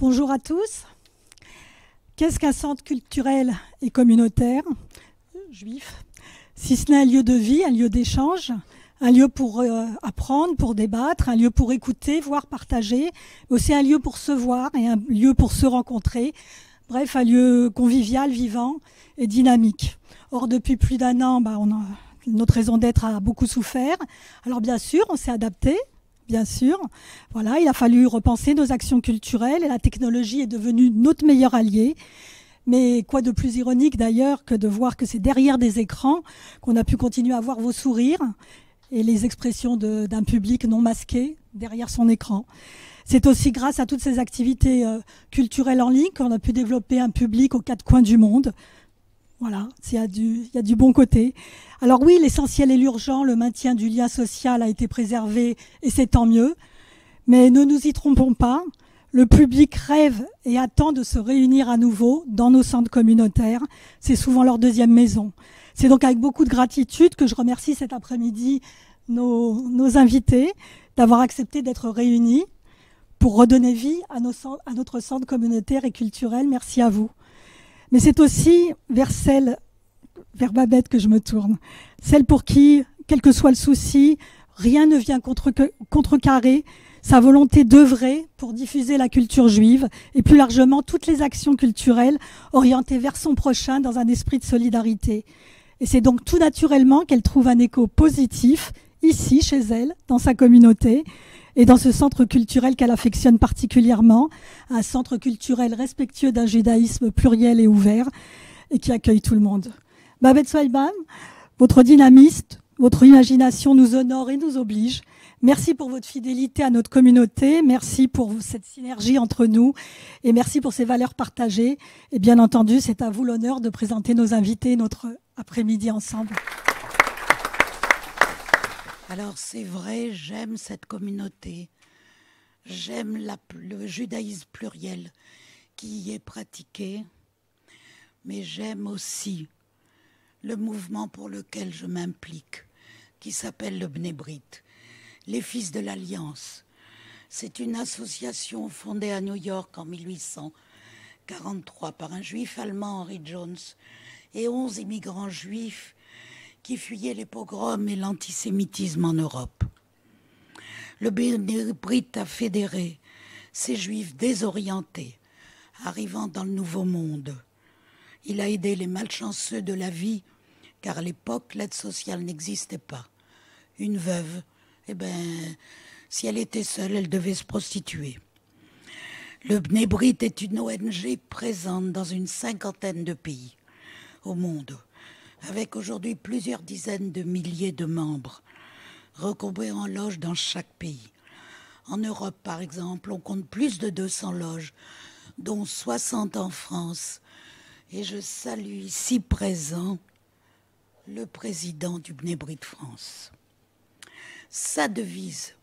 Bonjour à tous. Qu'est-ce qu'un centre culturel et communautaire juif, si ce n'est un lieu de vie, un lieu d'échange, un lieu pour apprendre, pour débattre, un lieu pour écouter, voir, partager, mais aussi un lieu pour se voir et un lieu pour se rencontrer. Bref, un lieu convivial, vivant et dynamique. Or, depuis plus d'un an, notre raison d'être a beaucoup souffert. Alors bien sûr, on s'est adapté. Bien sûr. Voilà, il a fallu repenser nos actions culturelles et la technologie est devenue notre meilleur allié. Mais quoi de plus ironique d'ailleurs que de voir que c'est derrière des écrans qu'on a pu continuer à voir vos sourires et les expressions d'un public non masqué derrière son écran. C'est aussi grâce à toutes ces activités culturelles en ligne qu'on a pu développer un public aux quatre coins du monde. Voilà, il y a du bon côté. Alors oui, l'essentiel et l'urgent, le maintien du lien social a été préservé et c'est tant mieux. Mais ne nous y trompons pas, le public rêve et attend de se réunir à nouveau dans nos centres communautaires. C'est souvent leur deuxième maison. C'est donc avec beaucoup de gratitude que je remercie cet après-midi nos invités d'avoir accepté d'être réunis pour redonner vie à notre centre communautaire et culturel. Merci à vous. Mais c'est aussi vers Babette que je me tourne. Celle pour qui, quel que soit le souci, rien ne vient contrecarrer sa volonté d'œuvrer pour diffuser la culture juive et plus largement toutes les actions culturelles orientées vers son prochain dans un esprit de solidarité. Et c'est donc tout naturellement qu'elle trouve un écho positif ici, chez elle, dans sa communauté et dans ce centre culturel qu'elle affectionne particulièrement, un centre culturel respectueux d'un judaïsme pluriel et ouvert et qui accueille tout le monde. Babette Swalbam, votre dynamisme, votre imagination nous honore et nous oblige. Merci pour votre fidélité à notre communauté, merci pour cette synergie entre nous et merci pour ces valeurs partagées. Et bien entendu, c'est à vous l'honneur de présenter nos invités notre après-midi ensemble. Alors c'est vrai, j'aime cette communauté, j'aime le judaïsme pluriel qui y est pratiqué, mais j'aime aussi le mouvement pour lequel je m'implique, qui s'appelle le Bnei Brit, les Fils de l'Alliance. C'est une association fondée à New York en 1843 par un juif allemand, Henry Jones, et 11 immigrants juifs qui fuyaient les pogroms et l'antisémitisme en Europe. Le Bnei Brit a fédéré ces juifs désorientés, arrivant dans le Nouveau Monde. Il a aidé les malchanceux de la vie, car à l'époque, l'aide sociale n'existait pas. Une veuve, si elle était seule, elle devait se prostituer. Le Bnei Brit est une ONG présente dans une 50aine de pays au monde, avec aujourd'hui plusieurs dizaines de milliers de membres, recouvrés en loges dans chaque pays. En Europe, par exemple, on compte plus de 200 loges, dont 60 en France. Et je salue ici présent le président du Bnei Brit France. Sa devise,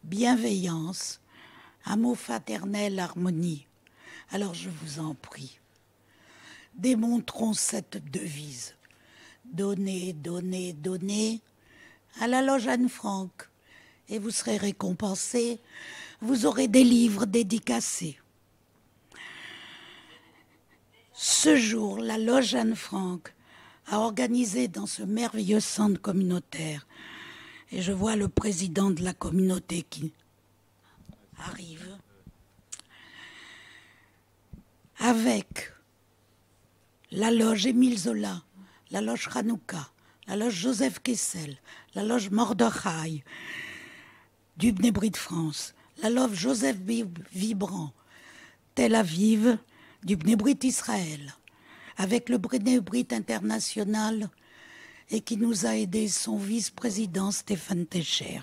bienveillance, amour fraternel, harmonie. Alors je vous en prie, démontrons cette devise. Donnez, donnez, donnez à la loge Anne Frank et vous serez récompensés. Vous aurez des livres dédicacés. Ce jour, la loge Anne Frank a organisé dans ce merveilleux centre communautaire, et je vois le président de la communauté qui arrive, avec la loge Émile Zola, la loge Hanouka, la loge Joseph Kessel, la loge Mordechai du Bnei Brit France, la loge Joseph Vibrant, Tel Aviv, du Bnei Brit Israël, avec le Bnei Brit international et qui nous a aidé son vice-président Stéphane Techer.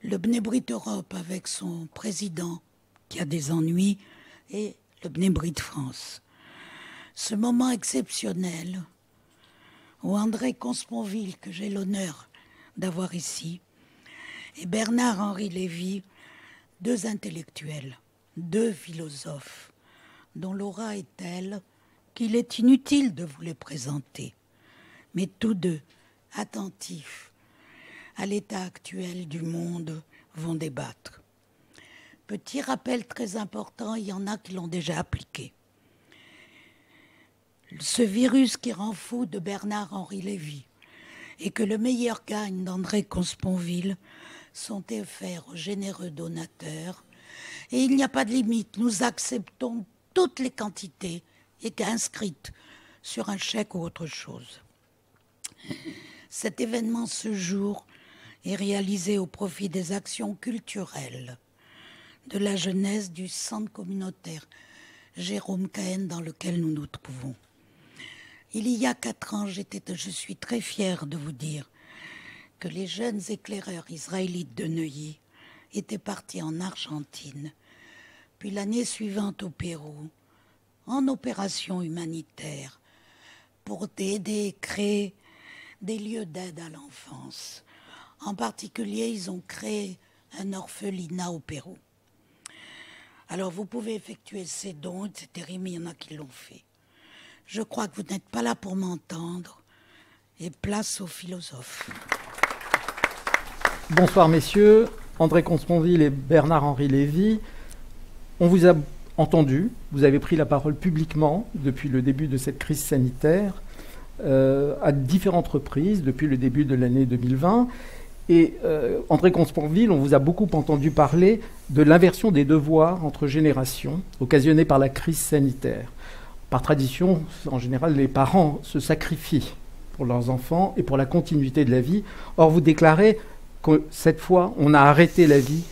Le Bnei Brit Europe avec son président qui a des ennuis et le Bnei Brit France. Ce moment exceptionnel où André Consponville, que j'ai l'honneur d'avoir ici, et Bernard-Henri Lévy, deux intellectuels, deux philosophes, dont l'aura est telle qu'il est inutile de vous les présenter, mais tous deux, attentifs à l'état actuel du monde, vont débattre. Petit rappel très important, il y en a qui l'ont déjà appliqué. Ce virus qui rend fou de Bernard-Henri Lévy et que le meilleur gagne d'André Consponville sont offerts aux généreux donateurs. Et il n'y a pas de limite, nous acceptons toutes les quantités inscrites sur un chèque ou autre chose. Cet événement ce jour est réalisé au profit des actions culturelles de la jeunesse du centre communautaire Jérôme Cahen dans lequel nous nous trouvons. Il y a 4 ans, je suis très fière de vous dire que les jeunes éclaireurs israélites de Neuilly étaient partis en Argentine, puis l'année suivante au Pérou, en opération humanitaire, pour aider et créer des lieux d'aide à l'enfance. En particulier, ils ont créé un orphelinat au Pérou. Alors, vous pouvez effectuer ces dons, etc. Mais il y en a qui l'ont fait. Je crois que vous n'êtes pas là pour m'entendre. Et place aux philosophes. Bonsoir, messieurs. André Consponville et Bernard-Henri Lévy. On vous a entendu. Vous avez pris la parole publiquement depuis le début de cette crise sanitaire, à différentes reprises depuis le début de l'année 2020. Et André Consponville, on vous a beaucoup entendu parler de l'inversion des devoirs entre générations occasionnée par la crise sanitaire. Par tradition, en général, les parents se sacrifient pour leurs enfants et pour la continuité de la vie. Or, vous déclarez que cette fois, on a arrêté la vie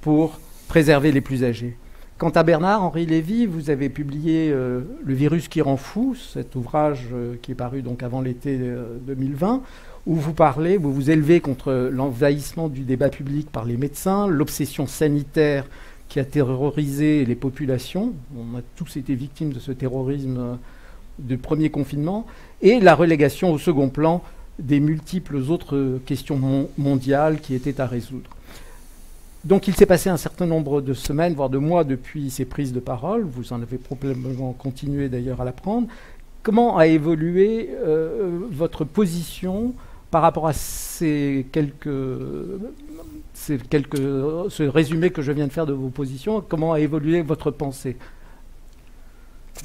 pour préserver les plus âgés. Quant à Bernard-Henri Lévy, vous avez publié Le virus qui rend fou, cet ouvrage qui est paru donc avant l'été 2020, où vous parlez, vous vous élevez contre l'envahissement du débat public par les médecins, l'obsession sanitaire qui a terrorisé les populations. On a tous été victimes de ce terrorisme du premier confinement, et la relégation au second plan des multiples autres questions mondiales qui étaient à résoudre. Donc il s'est passé un certain nombre de semaines, voire de mois depuis ces prises de parole. Vous en avez probablement continué d'ailleurs à la prendre. Comment a évolué votre position par rapport à ce résumé que je viens de faire de vos positions? Comment a évolué votre pensée?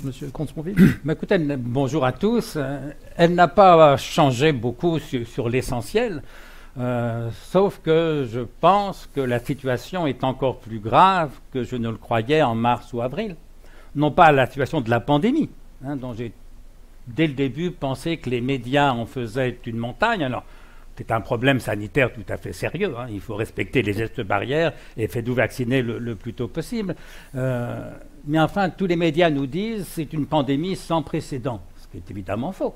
Monsieur Consponville. Écoutez, bonjour à tous. Elle n'a pas changé beaucoup sur l'essentiel, sauf que je pense que la situation est encore plus grave que je ne le croyais en mars ou avril. Non pas la situation de la pandémie, dont j'ai dès le début pensé que les médias en faisaient une montagne. Alors, c'est un problème sanitaire tout à fait sérieux. Il faut respecter les gestes barrières et faites-vous vacciner le plus tôt possible. Mais enfin, tous les médias nous disent que c'est une pandémie sans précédent, ce qui est évidemment faux.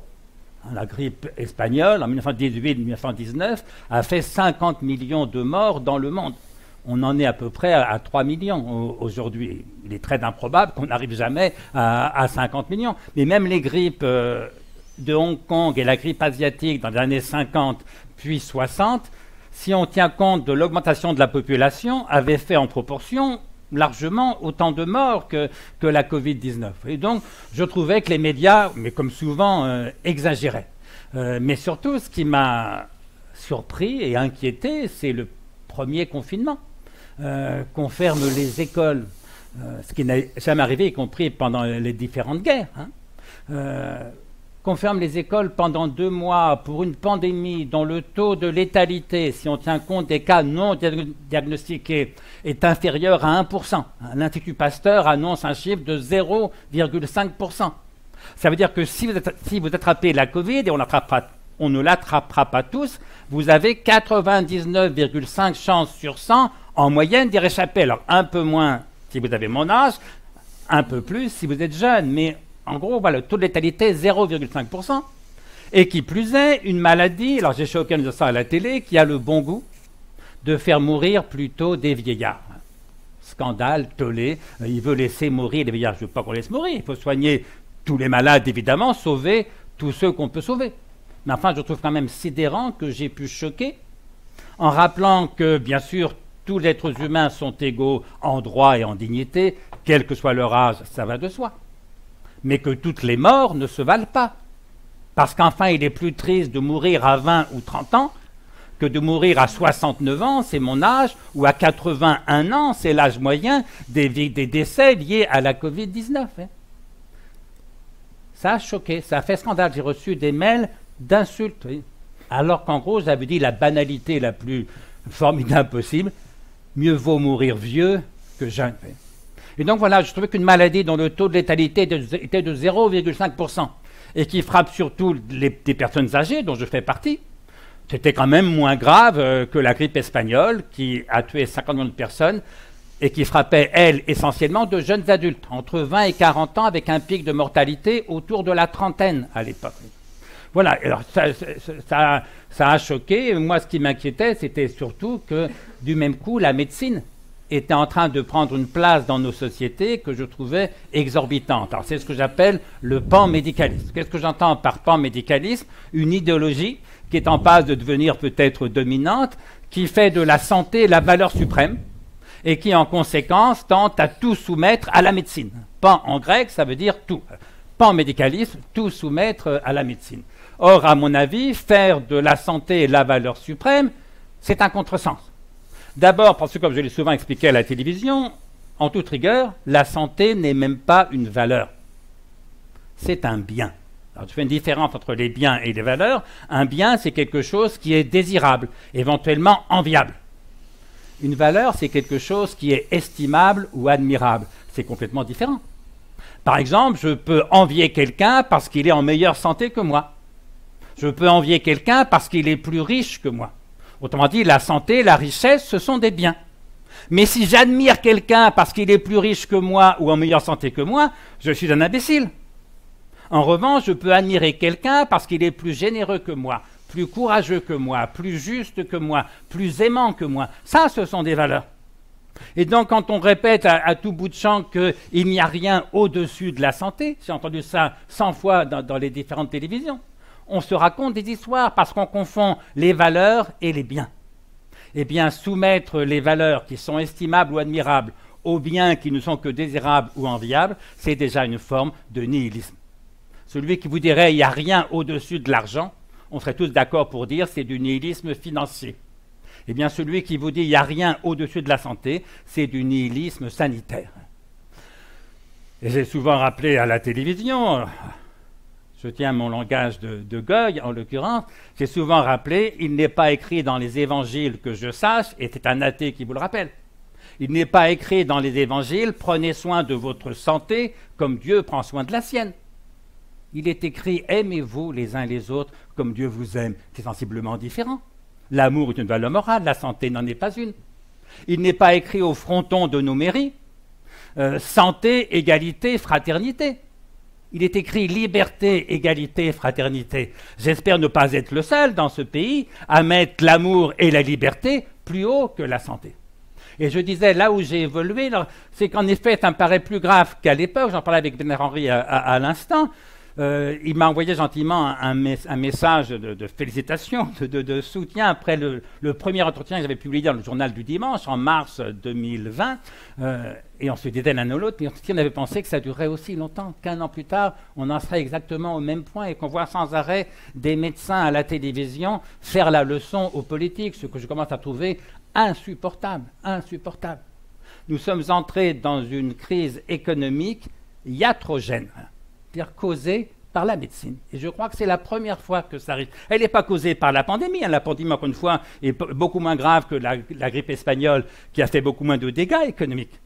La grippe espagnole, en 1918-1919, a fait 50 millions de morts dans le monde. On en est à peu près à 3 millions aujourd'hui. Il est très improbable qu'on n'arrive jamais à 50 millions. Mais même les grippes de Hong Kong et la grippe asiatique dans les années 50 puis 60, si on tient compte de l'augmentation de la population, avaient fait en proportion largement autant de morts que la Covid-19. Et donc, je trouvais que les médias, mais comme souvent, exagéraient. Mais surtout, ce qui m'a surpris et inquiété, c'est le premier confinement. Qu'on ferme les écoles, ce qui n'a jamais arrivé, y compris pendant les différentes guerres. Qu'on ferme les écoles pendant 2 mois pour une pandémie dont le taux de létalité, si on tient compte des cas non diagnostiqués, est inférieur à 1%. L'Institut Pasteur annonce un chiffre de 0,5%. Ça veut dire que si vous attrapez la Covid, et on ne l'attrapera pas tous, vous avez 99,5 chances sur 100 en moyenne d'y réchapper. Alors un peu moins si vous avez mon âge, un peu plus si vous êtes jeune, mais en gros, voilà, le taux de létalité 0,5%. Et qui plus est, une maladie, alors j'ai choqué en disant ça à la télé, qui a le bon goût de faire mourir plutôt des vieillards. Scandale, tollé, il veut laisser mourir les vieillards. Je ne veux pas qu'on laisse mourir, il faut soigner tous les malades évidemment, sauver tous ceux qu'on peut sauver. Mais enfin, je trouve quand même sidérant que j'ai pu choquer en rappelant que, bien sûr, tous les êtres humains sont égaux en droit et en dignité, quel que soit leur âge, ça va de soi. Mais que toutes les morts ne se valent pas. Parce qu'enfin, il est plus triste de mourir à 20 ou 30 ans que de mourir à 69 ans, c'est mon âge, ou à 81 ans, c'est l'âge moyen des décès liés à la Covid-19. Hein. Ça a choqué, ça a fait scandale. J'ai reçu des mails d'insultes, oui. Alors qu'en gros, j'avais dit la banalité la plus formidable possible, mieux vaut mourir vieux que jeune. Oui. Et donc voilà, je trouvais qu'une maladie dont le taux de létalité était de 0,5% et qui frappe surtout des personnes âgées, dont je fais partie, c'était quand même moins grave que la grippe espagnole, qui a tué 50 millions de personnes et qui frappait, elle, essentiellement de jeunes adultes, entre 20 et 40 ans, avec un pic de mortalité autour de la trentaine à l'époque. Voilà, alors ça a choqué. Moi, ce qui m'inquiétait, c'était surtout que, du même coup, la médecine était en train de prendre une place dans nos sociétés que je trouvais exorbitante. Alors, c'est ce que j'appelle le panmédicalisme. Qu'est-ce que j'entends par panmédicalisme? Une idéologie qui est en passe de devenir peut-être dominante, qui fait de la santé la valeur suprême, et qui, en conséquence, tente à tout soumettre à la médecine. Pan, en grec, ça veut dire tout. Panmédicalisme, tout soumettre à la médecine. Or, à mon avis, faire de la santé la valeur suprême, c'est un contresens. D'abord, parce que, comme je l'ai souvent expliqué à la télévision, en toute rigueur, la santé n'est même pas une valeur. C'est un bien. Alors, je fais une différence entre les biens et les valeurs. Un bien, c'est quelque chose qui est désirable, éventuellement enviable. Une valeur, c'est quelque chose qui est estimable ou admirable. C'est complètement différent. Par exemple, je peux envier quelqu'un parce qu'il est en meilleure santé que moi. Je peux envier quelqu'un parce qu'il est plus riche que moi. Autrement dit, la santé, la richesse, ce sont des biens. Mais si j'admire quelqu'un parce qu'il est plus riche que moi ou en meilleure santé que moi, je suis un imbécile. En revanche, je peux admirer quelqu'un parce qu'il est plus généreux que moi, plus courageux que moi, plus juste que moi, plus aimant que moi. Ça, ce sont des valeurs. Et donc, quand on répète à tout bout de champ qu'il n'y a rien au-dessus de la santé, j'ai entendu ça 100 fois dans les différentes télévisions, on se raconte des histoires parce qu'on confond les valeurs et les biens. Eh bien, soumettre les valeurs qui sont estimables ou admirables aux biens qui ne sont que désirables ou enviables, c'est déjà une forme de nihilisme. Celui qui vous dirait « il n'y a rien au-dessus de l'argent », on serait tous d'accord pour dire c'est du nihilisme financier. Eh bien, celui qui vous dit « il n'y a rien au-dessus de la santé », c'est du nihilisme sanitaire. Et j'ai souvent rappelé à la télévision, je tiens mon langage de Goy en l'occurrence, j'ai souvent rappelé « il n'est pas écrit dans les évangiles que je sache », et c'est un athée qui vous le rappelle. Il n'est pas écrit dans les évangiles « prenez soin de votre santé comme Dieu prend soin de la sienne ». Il est écrit « aimez-vous les uns les autres comme Dieu vous aime ». C'est sensiblement différent. L'amour est une valeur morale, la santé n'en est pas une. Il n'est pas écrit au fronton de nos mairies santé, égalité, fraternité. Il est écrit liberté, égalité, fraternité. J'espère ne pas être le seul dans ce pays à mettre l'amour et la liberté plus haut que la santé. Et je disais, là où j'ai évolué, c'est qu'en effet, ça me paraît plus grave qu'à l'époque. J'en parlais avec Bernard Henry à l'instant. Il m'a envoyé gentiment un message de félicitations, de soutien après le premier entretien que j'avais publié dans le journal du dimanche en mars 2020. Et on se disait l'un ou l'autre, mais on avait pensé que ça durerait aussi longtemps, qu'un an plus tard, on en serait exactement au même point et qu'on voit sans arrêt des médecins à la télévision faire la leçon aux politiques, ce que je commence à trouver insupportable, insupportable. Nous sommes entrés dans une crise économique iatrogène, c'est-à-dire causée par la médecine. Et je crois que c'est la première fois que ça arrive. Elle n'est pas causée par la pandémie. La pandémie, encore une fois, est beaucoup moins grave que la grippe espagnole qui a fait beaucoup moins de dégâts économiques.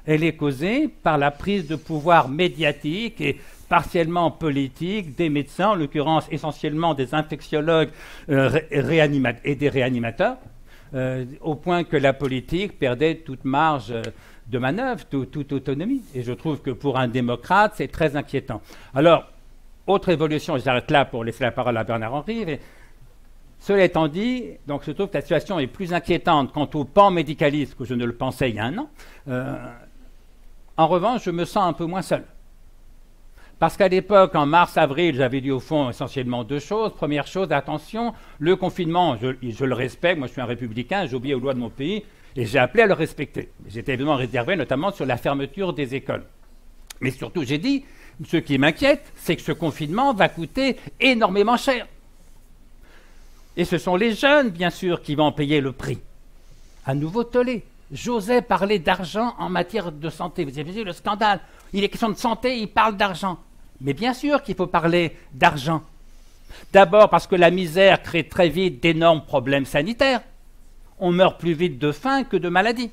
Elle est causée par la prise de pouvoir médiatique et partiellement politique des médecins, en l'occurrence essentiellement des infectiologues et des réanimateurs, au point que la politique perdait toute marge de manœuvre, toute autonomie. Et je trouve que pour un démocrate, c'est très inquiétant. Alors, autre évolution, j'arrête là pour laisser la parole à Bernard Henry. Mais cela étant dit, donc je trouve que la situation est plus inquiétante quant au panmédicalisme que je ne le pensais il y a un an. En revanche, je me sens un peu moins seul. Parce qu'à l'époque, en mars-avril, j'avais dit au fond essentiellement deux choses. Première chose, attention, le confinement, je le respecte, moi je suis un républicain, j'obéis aux lois de mon pays, et j'ai appelé à le respecter. J'étais évidemment réservé notamment sur la fermeture des écoles. Mais surtout, j'ai dit, ce qui m'inquiète, c'est que ce confinement va coûter énormément cher. Et ce sont les jeunes, bien sûr, qui vont en payer le prix. À nouveau tollé. J'osais parler d'argent en matière de santé. Vous avez vu le scandale. Il est question de santé, il parle d'argent. Mais bien sûr qu'il faut parler d'argent. D'abord parce que la misère crée très vite d'énormes problèmes sanitaires. On meurt plus vite de faim que de maladie.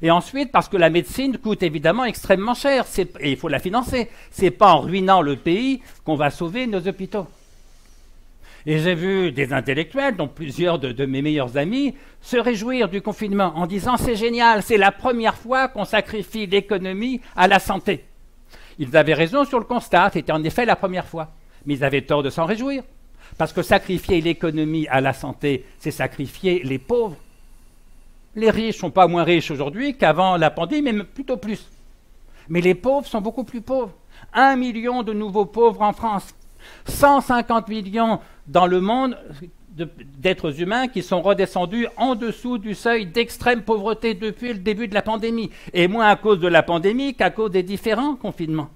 Et ensuite parce que la médecine coûte évidemment extrêmement cher. Et il faut la financer. Ce n'est pas en ruinant le pays qu'on va sauver nos hôpitaux. Et j'ai vu des intellectuels, dont plusieurs de mes meilleurs amis, se réjouir du confinement en disant « c'est génial, c'est la première fois qu'on sacrifie l'économie à la santé ». Ils avaient raison sur le constat, c'était en effet la première fois. Mais ils avaient tort de s'en réjouir. Parce que sacrifier l'économie à la santé, c'est sacrifier les pauvres. Les riches ne sont pas moins riches aujourd'hui qu'avant la pandémie, mais plutôt plus. Mais les pauvres sont beaucoup plus pauvres. 1 million de nouveaux pauvres en France. 150 millions dans le monde d'êtres humains qui sont redescendus en dessous du seuil d'extrême pauvreté depuis le début de la pandémie, et moins à cause de la pandémie qu'à cause des différents confinements.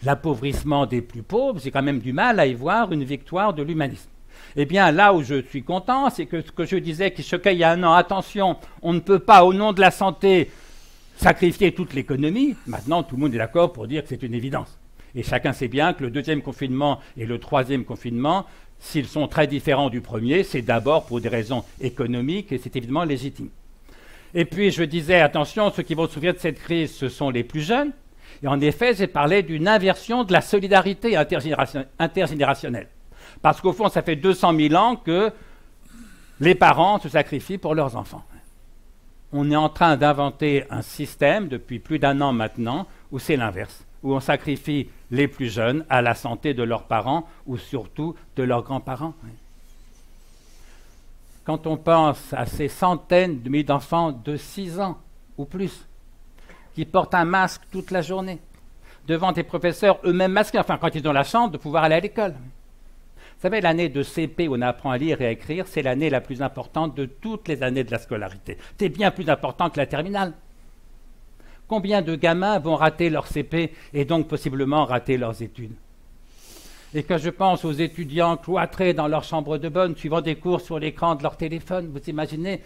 L'appauvrissement des plus pauvres, j'ai quand même du mal à y voir une victoire de l'humanisme. Eh bien, là où je suis content, c'est que ce que je disais il y a un an, attention, on ne peut pas, au nom de la santé, sacrifier toute l'économie. Maintenant, tout le monde est d'accord pour dire que c'est une évidence. Et chacun sait bien que le deuxième confinement et le troisième confinement, s'ils sont très différents du premier, c'est d'abord pour des raisons économiques et c'est évidemment légitime. Et puis je disais, attention, ceux qui vont souffrir de cette crise, ce sont les plus jeunes. Et en effet, j'ai parlé d'une inversion de la solidarité intergénérationnelle. Parce qu'au fond, ça fait 200 000 ans que les parents se sacrifient pour leurs enfants. On est en train d'inventer un système, depuis plus d'1 an maintenant, où c'est l'inverse, où on sacrifie les plus jeunes à la santé de leurs parents ou surtout de leurs grands-parents. Quand on pense à ces centaines de milliers d'enfants de 6 ans ou plus qui portent un masque toute la journée devant des professeurs eux-mêmes masqués, enfin quand ils ont la chance de pouvoir aller à l'école. Vous savez, l'année de CP où on apprend à lire et à écrire, c'est l'année la plus importante de toutes les années de la scolarité. C'est bien plus important que la terminale. Combien de gamins vont rater leur CP et donc possiblement rater leurs études? Et quand je pense aux étudiants cloîtrés dans leur chambre de bonne, suivant des cours sur l'écran de leur téléphone, vous imaginez,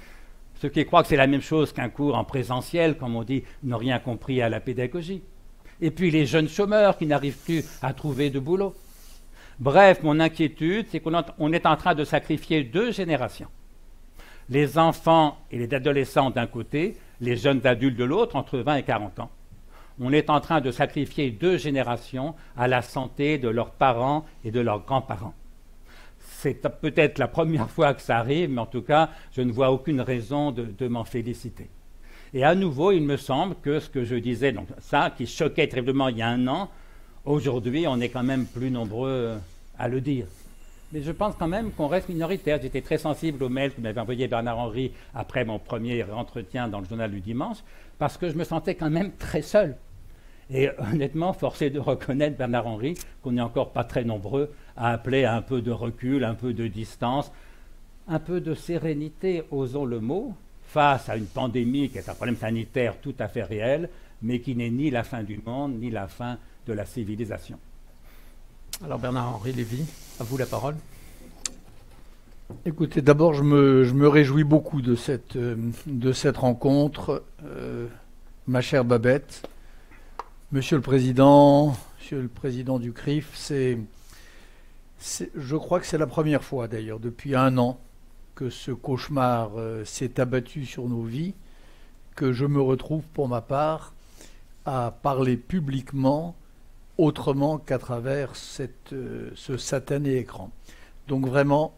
ceux qui croient que c'est la même chose qu'un cours en présentiel, comme on dit, n'ont rien compris à la pédagogie. Et puis les jeunes chômeurs qui n'arrivent plus à trouver de boulot. Bref, mon inquiétude, c'est qu'on est en train de sacrifier 2 générations. Les enfants et les adolescents d'un côté, les jeunes adultes de l'autre, entre 20 et 40 ans. On est en train de sacrifier 2 générations à la santé de leurs parents et de leurs grands-parents. C'est peut-être la première fois que ça arrive, mais en tout cas, je ne vois aucune raison de m'en féliciter. Et à nouveau, il me semble que ce que je disais, donc ça qui choquait terriblement il y a 1 an, aujourd'hui, on est quand même plus nombreux à le dire. Mais je pense quand même qu'on reste minoritaire. J'étais très sensible au mail que m'avait envoyé Bernard-Henri après mon premier entretien dans le journal du dimanche, parce que je me sentais quand même très seul. Et honnêtement, forcé de reconnaître, Bernard-Henri, qu'on n'est encore pas très nombreux à appeler à un peu de recul, un peu de distance, un peu de sérénité, osons le mot, face à une pandémie qui est un problème sanitaire tout à fait réel, mais qui n'est ni la fin du monde, ni la fin de la civilisation. Alors Bernard-Henri Lévy, à vous la parole. Écoutez, d'abord, je me réjouis beaucoup de cette rencontre. Ma chère Babette, Monsieur le Président du CRIF, je crois que c'est la première fois d'ailleurs, depuis 1 an, que ce cauchemar s'est abattu sur nos vies, que je me retrouve pour ma part à parler publiquement autrement qu'à travers ce satané écran. Donc vraiment,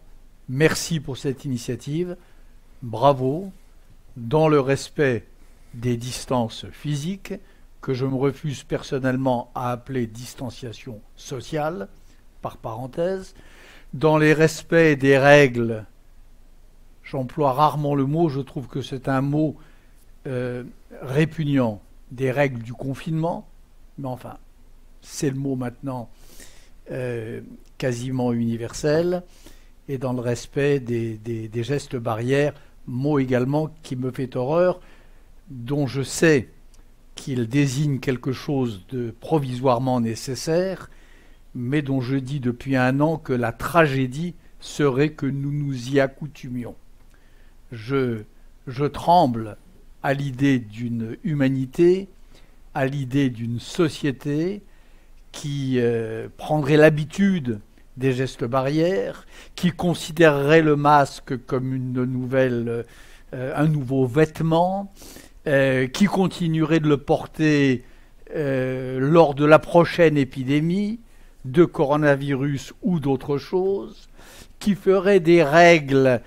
merci pour cette initiative, bravo, dans le respect des distances physiques, que je me refuse personnellement à appeler distanciation sociale, par parenthèse, dans les respects des règles, j'emploie rarement le mot, je trouve que c'est un mot répugnant, des règles du confinement, mais enfin, c'est le mot maintenant quasiment universel, et dans le respect des gestes barrières, mot également qui me fait horreur, dont je sais qu'il désigne quelque chose de provisoirement nécessaire, mais dont je dis depuis 1 an que la tragédie serait que nous nous y accoutumions. Je tremble à l'idée d'une humanité, à l'idée d'une société qui prendrait l'habitude des gestes barrières, qui considérerait le masque comme un nouveau vêtement, qui continuerait de le porter lors de la prochaine épidémie de coronavirus ou d'autre chose, qui ferait des règles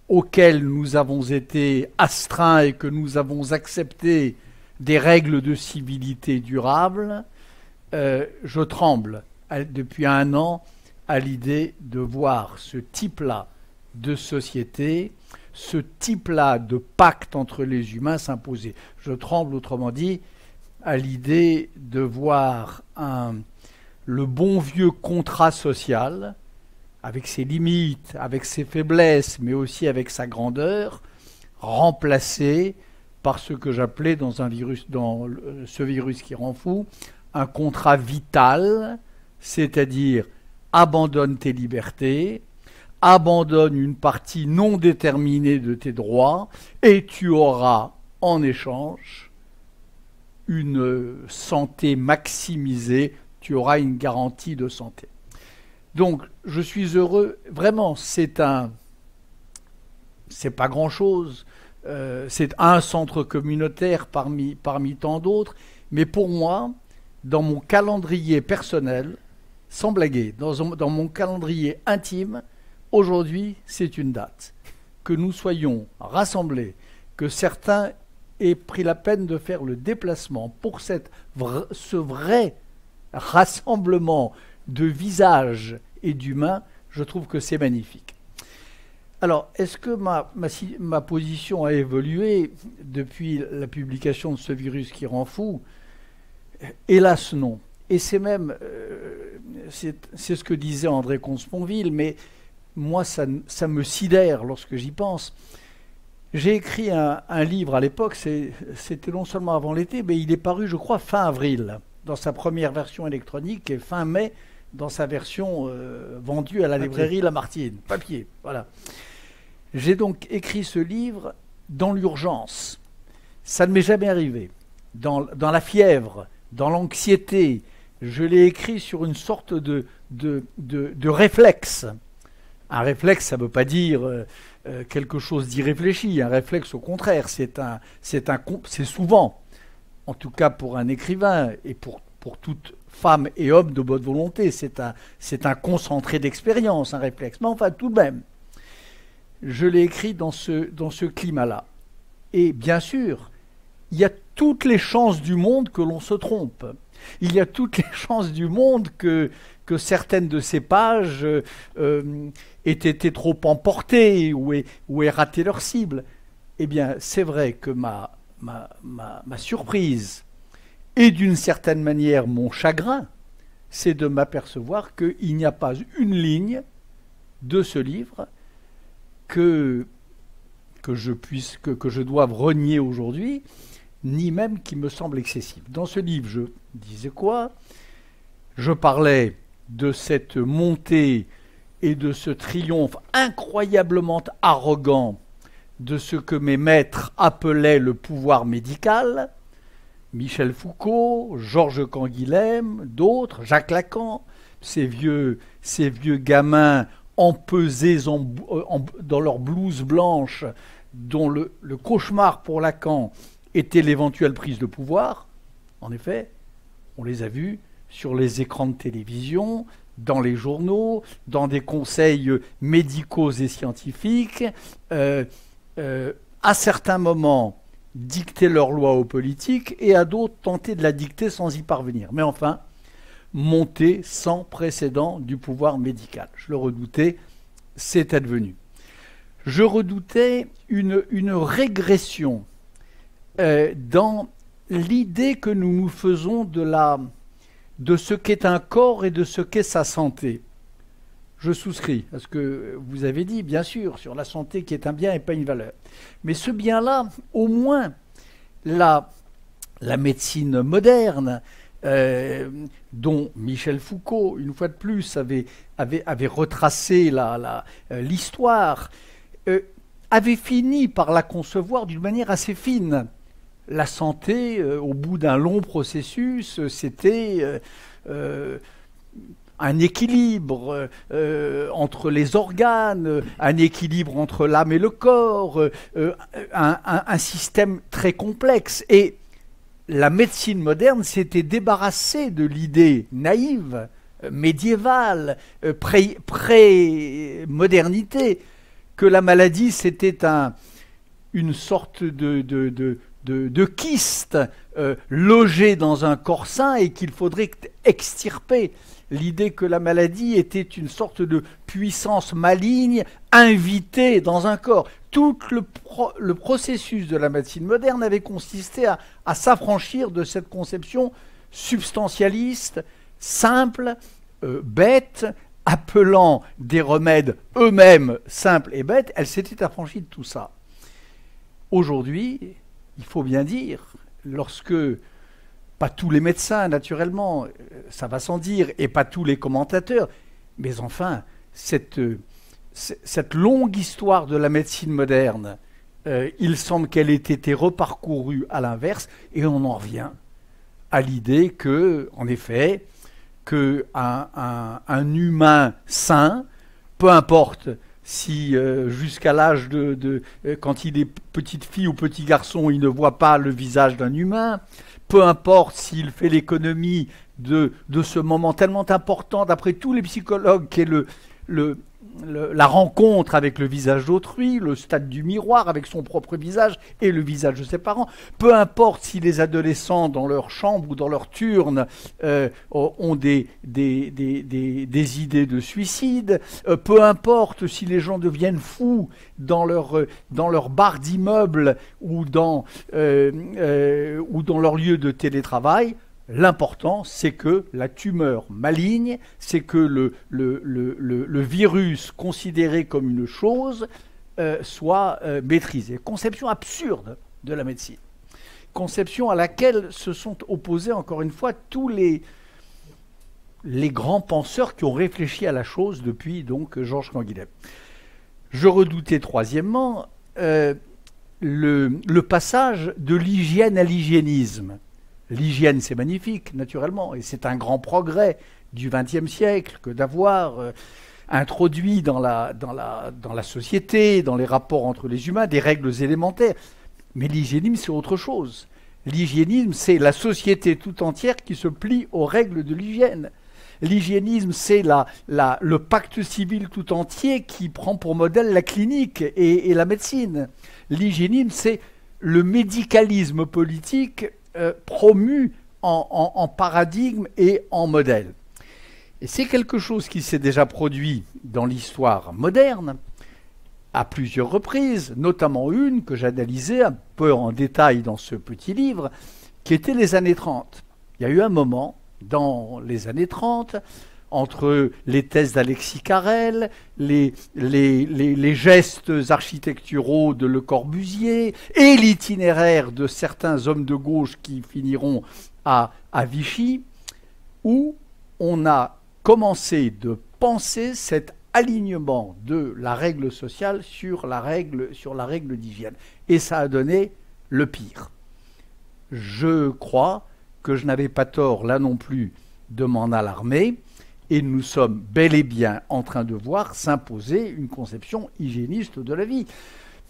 auxquelles nous avons été astreints et que nous avons accepté, des règles de civilité durable. Je tremble depuis 1 an à l'idée de voir ce type-là de société, ce type-là de pacte entre les humains s'imposer. Je tremble, autrement dit, à l'idée de voir le bon vieux contrat social, avec ses limites, avec ses faiblesses, mais aussi avec sa grandeur, remplacé par ce que j'appelais dans ce virus qui rend fou, un contrat vital, c'est-à-dire abandonne tes libertés, abandonne une partie non déterminée de tes droits, et tu auras en échange une santé maximisée, tu auras une garantie de santé. Donc, je suis heureux, vraiment, c'est pas grand-chose, c'est un centre communautaire parmi tant d'autres, mais pour moi, dans mon calendrier personnel, sans blaguer, dans mon calendrier intime, aujourd'hui, c'est une date. Que nous soyons rassemblés, que certains aient pris la peine de faire le déplacement pour ce vrai rassemblement de visages et d'humains, je trouve que c'est magnifique. Alors, est-ce que ma position a évolué depuis la publication de ce virus qui rend fou? Hélas, non. Et c'est même, c'est ce que disait André Comte-Sponville, mais moi, ça me sidère lorsque j'y pense. J'ai écrit un livre à l'époque, c'était non seulement avant l'été, mais il est paru, je crois, fin avril, dans sa première version électronique, et fin mai, dans sa version vendue à la librairie Lamartine, papier, voilà. J'ai donc écrit ce livre dans l'urgence. Ça ne m'est jamais arrivé. Dans la fièvre, dans l'anxiété, je l'ai écrit sur une sorte de réflexe. Un réflexe, ça ne veut pas dire quelque chose d'irréfléchi. Un réflexe, au contraire, c'est souvent, en tout cas pour un écrivain et pour toute femme et homme de bonne volonté, c'est un concentré d'expérience, un réflexe. Mais enfin, tout de même, je l'ai écrit dans ce climat-là. Et bien sûr, il y a toutes les chances du monde que l'on se trompe. Il y a toutes les chances du monde que certaines de ces pages aient été trop emportées ou aient raté leur cible. Eh bien, c'est vrai que ma surprise et d'une certaine manière mon chagrin, c'est de m'apercevoir qu'il n'y a pas une ligne de ce livre que je doive renier aujourd'hui, ni même qui me semble excessive. Dans ce livre, je disais quoi? Je parlais de cette montée et de ce triomphe incroyablement arrogant de ce que mes maîtres appelaient le pouvoir médical, Michel Foucault, Georges Canguilhem, d'autres, Jacques Lacan, ces vieux gamins empesés dans leur blouse blanche, dont le cauchemar pour Lacan était l'éventuelle prise de pouvoir. En effet, on les a vus sur les écrans de télévision, dans les journaux, dans des conseils médicaux et scientifiques, à certains moments dicter leur loi aux politiques et à d'autres tenter de la dicter sans y parvenir. Mais enfin, montée sans précédent du pouvoir médical. Je le redoutais, c'est advenu. Je redoutais une régression dans l'idée que nous nous faisons de ce qu'est un corps et de ce qu'est sa santé. Je souscris à ce que vous avez dit, bien sûr, sur la santé qui est un bien et pas une valeur. Mais ce bien-là, au moins, la médecine moderne, dont Michel Foucault, une fois de plus, avait retracé l'histoire, avait fini par la concevoir d'une manière assez fine. La santé, au bout d'un long processus, c'était un équilibre entre les organes, un équilibre entre l'âme et le corps, un système très complexe. Et la médecine moderne s'était débarrassée de l'idée naïve, médiévale, pré-modernité, que la maladie c'était une sorte de kyste logé dans un corps sain et qu'il faudrait extirper. L'idée que la maladie était une sorte de puissance maligne invitée dans un corps. Tout le processus de la médecine moderne avait consisté à s'affranchir de cette conception substantialiste, simple, bête, appelant des remèdes eux-mêmes simples et bêtes. Elle s'était affranchie de tout ça. Aujourd'hui, il faut bien dire, lorsque pas tous les médecins, naturellement, ça va sans dire, et pas tous les commentateurs, mais enfin, cette longue histoire de la médecine moderne, il semble qu'elle ait été reparcourue à l'inverse, et on en revient à l'idée que, en effet, qu'un humain sain, peu importe si jusqu'à l'âge quand il est petite fille ou petit garçon, il ne voit pas le visage d'un humain, peu importe s'il fait l'économie de ce moment tellement important, d'après tous les psychologues, qui est la rencontre avec le visage d'autrui, le stade du miroir avec son propre visage et le visage de ses parents. Peu importe si les adolescents dans leur chambre ou dans leur turne ont des idées de suicide. Peu importe si les gens deviennent fous dans leur bar d'immeuble ou dans leur lieu de télétravail. L'important, c'est que la tumeur maligne, c'est que le virus considéré comme une chose soit maîtrisé. Conception absurde de la médecine. Conception à laquelle se sont opposés, encore une fois, tous les grands penseurs qui ont réfléchi à la chose depuis donc Georges Canguilhem. Je redoutais troisièmement le passage de l'hygiène à l'hygiénisme. L'hygiène, c'est magnifique, naturellement, et c'est un grand progrès du XXe siècle que d'avoir introduit dans la société, dans les rapports entre les humains, des règles élémentaires. Mais l'hygiénisme, c'est autre chose. L'hygiénisme, c'est la société tout entière qui se plie aux règles de l'hygiène. L'hygiénisme, c'est le pacte civil tout entier qui prend pour modèle la clinique et la médecine. L'hygiénisme, c'est le médicalisme politique promu en paradigme et en modèle. Et c'est quelque chose qui s'est déjà produit dans l'histoire moderne à plusieurs reprises, notamment une que j'analysais un peu en détail dans ce petit livre, qui était les années 30. Il y a eu un moment, dans les années 30, entre les thèses d'Alexis Carrel, les gestes architecturaux de Le Corbusier et l'itinéraire de certains hommes de gauche qui finiront à Vichy, où on a commencé de penser cet alignement de la règle sociale sur la règle d'hygiène. Et ça a donné le pire. Je crois que je n'avais pas tort, là non plus, de m'en alarmer. Et nous sommes bel et bien en train de voir s'imposer une conception hygiéniste de la vie.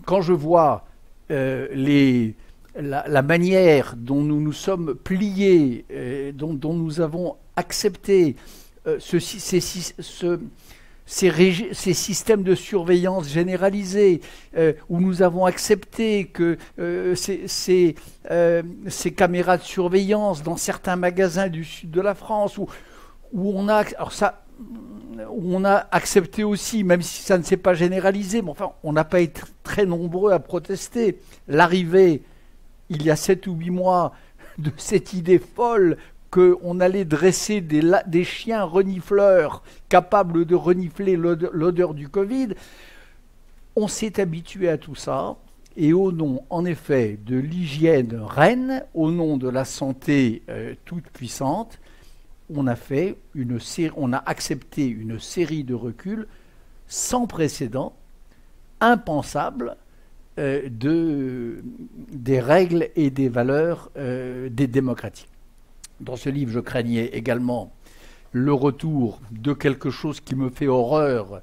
Quand je vois la manière dont nous nous sommes pliés, dont nous avons accepté ces systèmes de surveillance généralisés, où nous avons accepté que ces caméras de surveillance dans certains magasins du sud de la France, où on a accepté aussi, même si ça ne s'est pas généralisé, mais enfin, on n'a pas été très nombreux à protester, l'arrivée, il y a 7 ou 8 mois, de cette idée folle qu'on allait dresser des chiens renifleurs capables de renifler l'odeur du Covid. On s'est habitué à tout ça, Et au nom, en effet, de l'hygiène reine, au nom de la santé toute puissante, on a accepté une série de reculs sans précédent, impensables, des règles et des valeurs des démocratiques. Dans ce livre, je craignais également le retour de quelque chose qui me fait horreur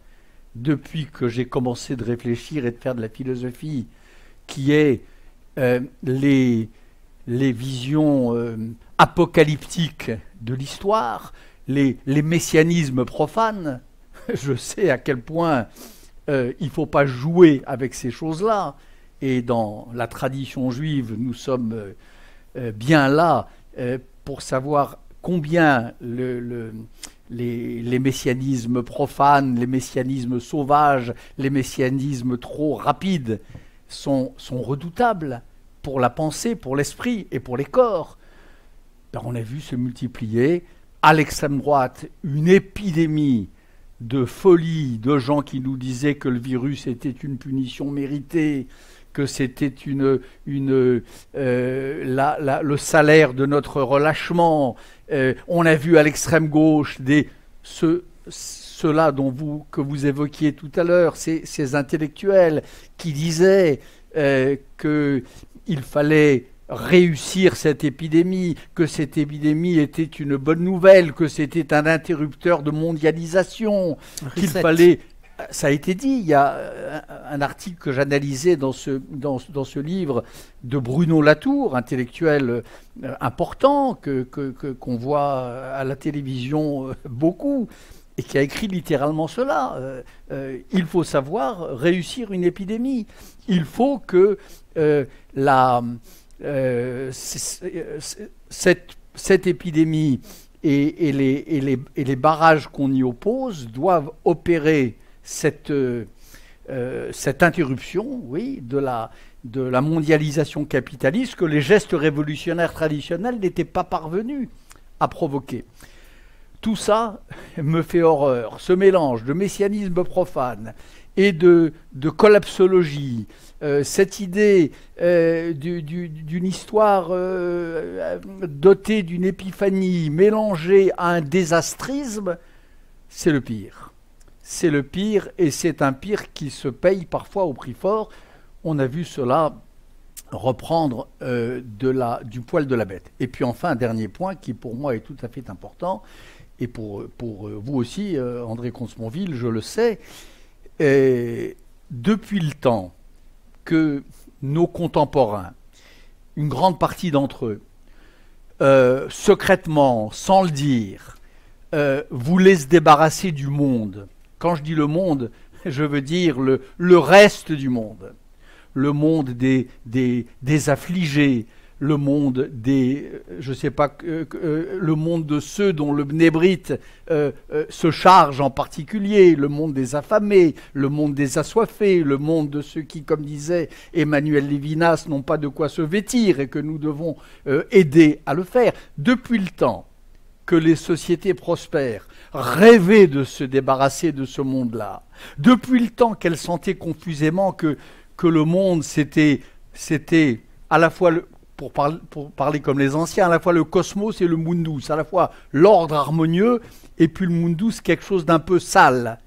depuis que j'ai commencé de réfléchir et de faire de la philosophie, qui est les visions apocalyptiques de l'histoire, les messianismes profanes. Je sais à quel point il ne faut pas jouer avec ces choses-là. Et dans la tradition juive, nous sommes bien là pour savoir combien les messianismes profanes, les messianismes sauvages, les messianismes trop rapides sont redoutables pour la pensée, pour l'esprit et pour les corps. Ben, on a vu se multiplier à l'extrême droite une épidémie de folie, de gens qui nous disaient que le virus était une punition méritée, que c'était le salaire de notre relâchement. On a vu à l'extrême gauche ceux-là que vous évoquiez tout à l'heure, ces intellectuels qui disaient qu'il fallait réussir cette épidémie, que cette épidémie était une bonne nouvelle, que c'était un interrupteur de mondialisation, qu'il fallait... Ça a été dit, il y a un article que j'analysais dans ce livre de Bruno Latour, intellectuel important, qu'on voit à la télévision beaucoup, et qui a écrit littéralement cela. Il faut savoir réussir une épidémie. Il faut que cette épidémie et les barrages qu'on y oppose doivent opérer cette interruption, oui, de la mondialisation capitaliste que les gestes révolutionnaires traditionnels n'étaient pas parvenus à provoquer. Tout ça me fait horreur, ce mélange de messianisme profane et de collapsologie, cette idée d'une histoire dotée d'une épiphanie mélangée à un désastrisme, c'est le pire. C'est le pire, et c'est un pire qui se paye parfois au prix fort. On a vu cela reprendre du poil de la bête. Et puis enfin, un dernier point qui pour moi est tout à fait important, et pour vous aussi, André Comte-Sponville, je le sais, depuis le temps que nos contemporains, une grande partie d'entre eux, secrètement, sans le dire, voulaient se débarrasser du monde. Quand je dis le monde, je veux dire le reste du monde. Le monde des affligés, le monde le monde de ceux dont le Bnébrite se charge en particulier, le monde des affamés, le monde des assoiffés, le monde de ceux qui, comme disait Emmanuel Lévinas, n'ont pas de quoi se vêtir et que nous devons aider à le faire. Depuis le temps que les sociétés prospères rêvaient de se débarrasser de ce monde-là, depuis le temps qu'elles sentaient confusément que le monde, c'était à la fois, pour parler comme les anciens, à la fois le cosmos et le mundus, à la fois l'ordre harmonieux et puis le mundus, quelque chose d'un peu sale.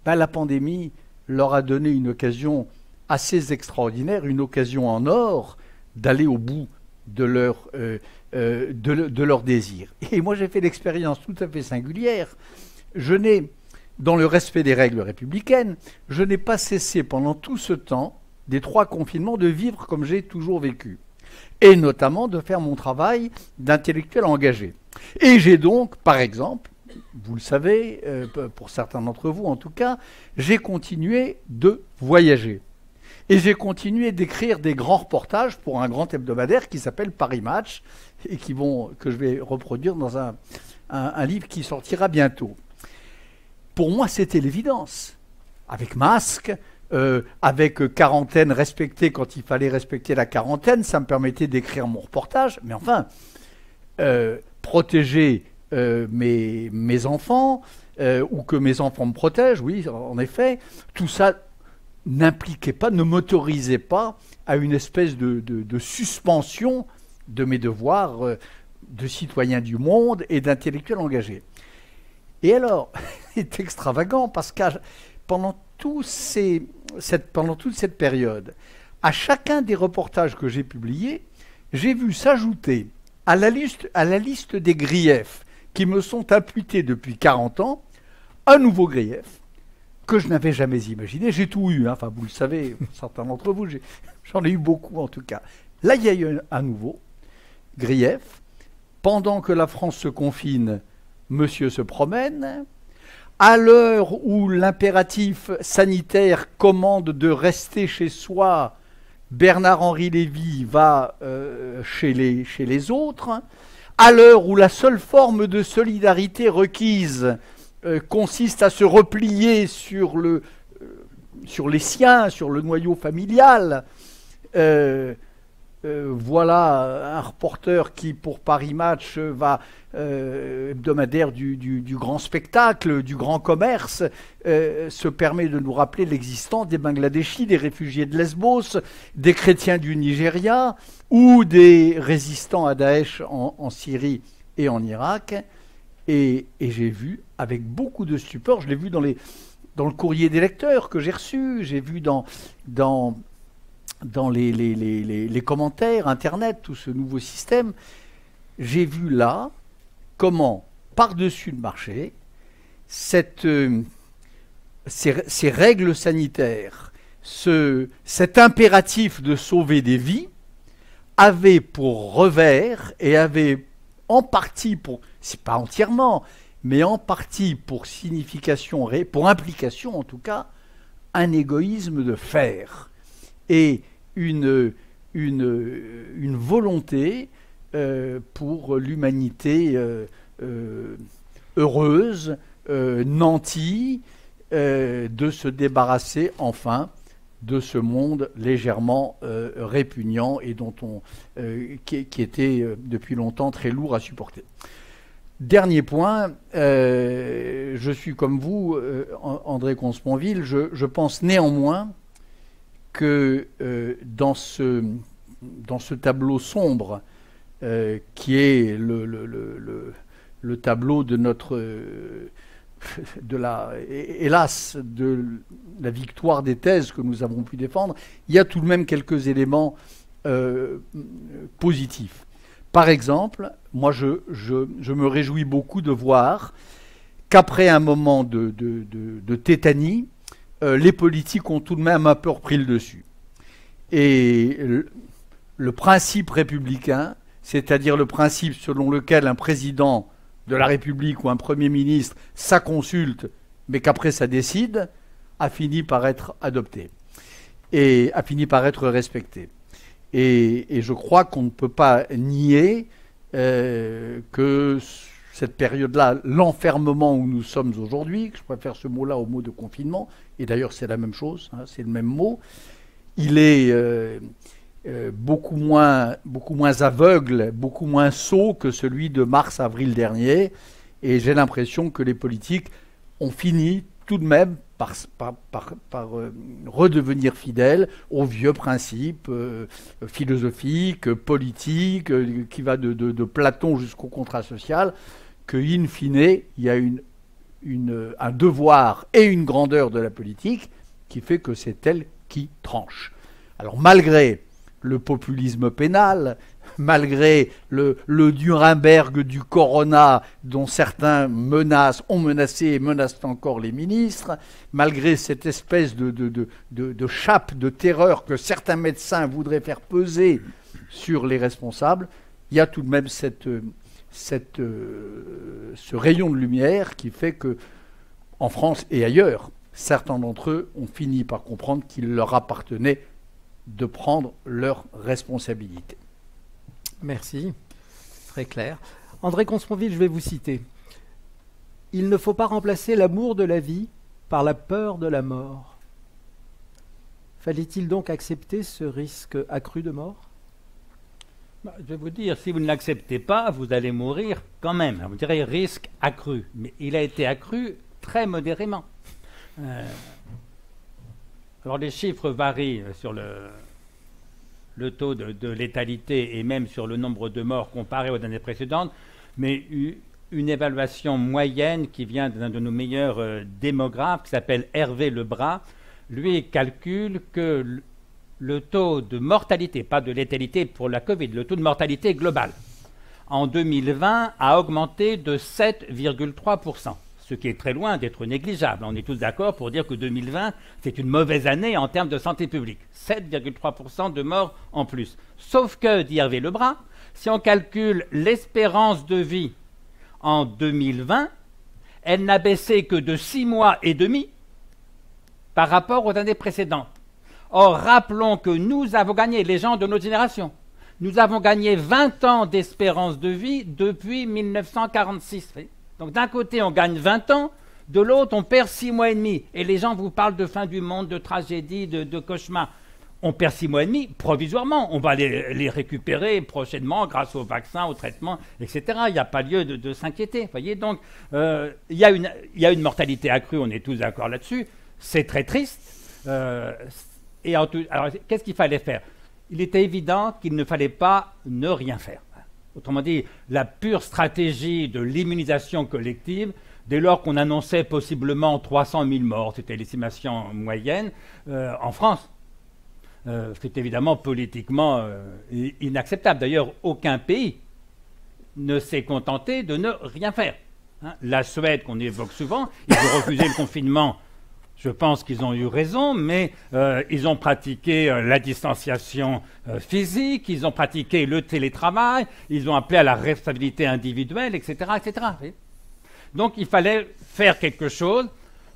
Ben, la pandémie leur a donné une occasion assez extraordinaire, une occasion en or d'aller au bout de leur désir. Et moi, j'ai fait l'expérience tout à fait singulière. Dans le respect des règles républicaines, je n'ai pas cessé pendant tout ce temps, des 3 confinements, de vivre comme j'ai toujours vécu. Et notamment de faire mon travail d'intellectuel engagé. Et j'ai donc, par exemple, vous le savez, pour certains d'entre vous en tout cas, j'ai continué de voyager. Et j'ai continué d'écrire des grands reportages pour un grand hebdomadaire qui s'appelle Paris Match, et que je vais reproduire dans un livre qui sortira bientôt. Pour moi, c'était l'évidence. Avec masque, avec quarantaine respectée quand il fallait respecter la quarantaine, ça me permettait d'écrire mon reportage. Mais enfin, protéger mes enfants, ou que mes enfants me protègent, oui, en effet, tout ça n'impliquait pas, ne m'autorisait pas à une espèce de suspension de mes devoirs de citoyen du monde et d'intellectuel engagé. Et alors, c'est extravagant parce que pendant toute cette période, à chacun des reportages que j'ai publiés, j'ai vu s'ajouter à la liste des griefs qui me sont imputés depuis 40 ans, un nouveau grief que je n'avais jamais imaginé. J'ai tout eu, hein. Enfin vous le savez, certains d'entre vous, j'en ai eu beaucoup en tout cas. Là, il y a eu un nouveau grief. Pendant que la France se confine, monsieur se promène. À l'heure où l'impératif sanitaire commande de rester chez soi, Bernard-Henri Lévy va chez les autres. À l'heure où la seule forme de solidarité requise consiste à se replier sur les siens, sur le noyau familial, voilà un reporter qui, pour Paris Match, va hebdomadaire du grand spectacle, du grand commerce, se permet de nous rappeler l'existence des Bangladeshis, des réfugiés de Lesbos, des chrétiens du Nigeria ou des résistants à Daesh en Syrie et en Irak. Et j'ai vu, avec beaucoup de stupeur, je l'ai vu dans le courrier des lecteurs que j'ai reçu, j'ai vu dans les commentaires, Internet, tout ce nouveau système, j'ai vu là comment, par-dessus le marché, ces règles sanitaires, cet impératif de sauver des vies, avait pour revers et avait en partie, c'est pas entièrement, mais en partie pour signification, pour implication en tout cas, un égoïsme de fer et une volonté pour l'humanité heureuse, nantie, de se débarrasser enfin de ce monde légèrement répugnant et qui était depuis longtemps très lourd à supporter. Dernier point, je suis comme vous, André Consponville, je pense néanmoins que dans ce tableau sombre qui est le tableau de notre hélas de la victoire des thèses que nous avons pu défendre, il y a tout de même quelques éléments positifs. Par exemple, moi je me réjouis beaucoup de voir qu'après un moment de tétanie, les politiques ont tout de même un peu repris le dessus. Et le principe républicain, c'est-à-dire le principe selon lequel un président de la République ou un Premier ministre, ça consulte, mais qu'après ça décide, a fini par être adopté et a fini par être respecté. Et je crois qu'on ne peut pas nier que cette période-là, l'enfermement où nous sommes aujourd'hui, je préfère ce mot-là au mot de confinement, et d'ailleurs c'est la même chose, hein, c'est le même mot, il est beaucoup moins aveugle, beaucoup moins sot que celui de mars-avril dernier, et j'ai l'impression que les politiques ont fini tout de même par redevenir fidèles aux vieux principes philosophiques, politiques, qui va de Platon jusqu'au contrat social, que in fine, il y a un devoir et une grandeur de la politique qui fait que c'est elle qui tranche. Alors malgré le populisme pénal, malgré le Nuremberg du Corona dont certains ont menacé et menacent encore les ministres, malgré cette espèce de chape de terreur que certains médecins voudraient faire peser sur les responsables, il y a tout de même ce rayon de lumière qui fait que, en France et ailleurs, certains d'entre eux ont fini par comprendre qu'il leur appartenait de prendre leurs responsabilités. Merci, très clair. André Consponville, je vais vous citer. Il ne faut pas remplacer l'amour de la vie par la peur de la mort. Fallait-il donc accepter ce risque accru de mort ? Je vais vous dire, si vous ne l'acceptez pas, vous allez mourir quand même. Vous direz risque accru, mais il a été accru très modérément. Alors les chiffres varient sur le taux de létalité et même sur le nombre de morts comparé aux années précédentes, mais une évaluation moyenne qui vient d'un de nos meilleurs démographes, qui s'appelle Hervé Lebras, lui calcule que le taux de mortalité, pas de létalité pour la Covid, le taux de mortalité global, en 2020 a augmenté de 7,3%, ce qui est très loin d'être négligeable. On est tous d'accord pour dire que 2020, c'est une mauvaise année en termes de santé publique. 7,3% de morts en plus. Sauf que, dit Hervé Lebras, si on calcule l'espérance de vie en 2020, elle n'a baissé que de 6 mois et demi par rapport aux années précédentes. Or, rappelons que nous avons gagné, les gens de notre génération, nous avons gagné 20 ans d'espérance de vie depuis 1946. Donc d'un côté, on gagne 20 ans, de l'autre, on perd 6 mois et demi. Et les gens vous parlent de fin du monde, de tragédie, de cauchemar. On perd 6 mois et demi provisoirement. On va les récupérer prochainement grâce au vaccin, au traitement, etc. Il n'y a pas lieu de s'inquiéter. Voyez, donc, il y a une mortalité accrue, on est tous d'accord là-dessus. C'est très triste. Alors, qu'est-ce qu'il fallait faire? Il était évident qu'il ne fallait pas ne rien faire. Autrement dit, la pure stratégie de l'immunisation collective, dès lors qu'on annonçait possiblement 300 000 morts, c'était l'estimation moyenne, en France, c'est évidemment politiquement inacceptable. D'ailleurs, aucun pays ne s'est contenté de ne rien faire. La Suède, qu'on évoque souvent, ils ont refusé le confinement. Je pense qu'ils ont eu raison, mais ils ont pratiqué la distanciation physique, ils ont pratiqué le télétravail, ils ont appelé à la responsabilité individuelle, etc., etc. Donc il fallait faire quelque chose.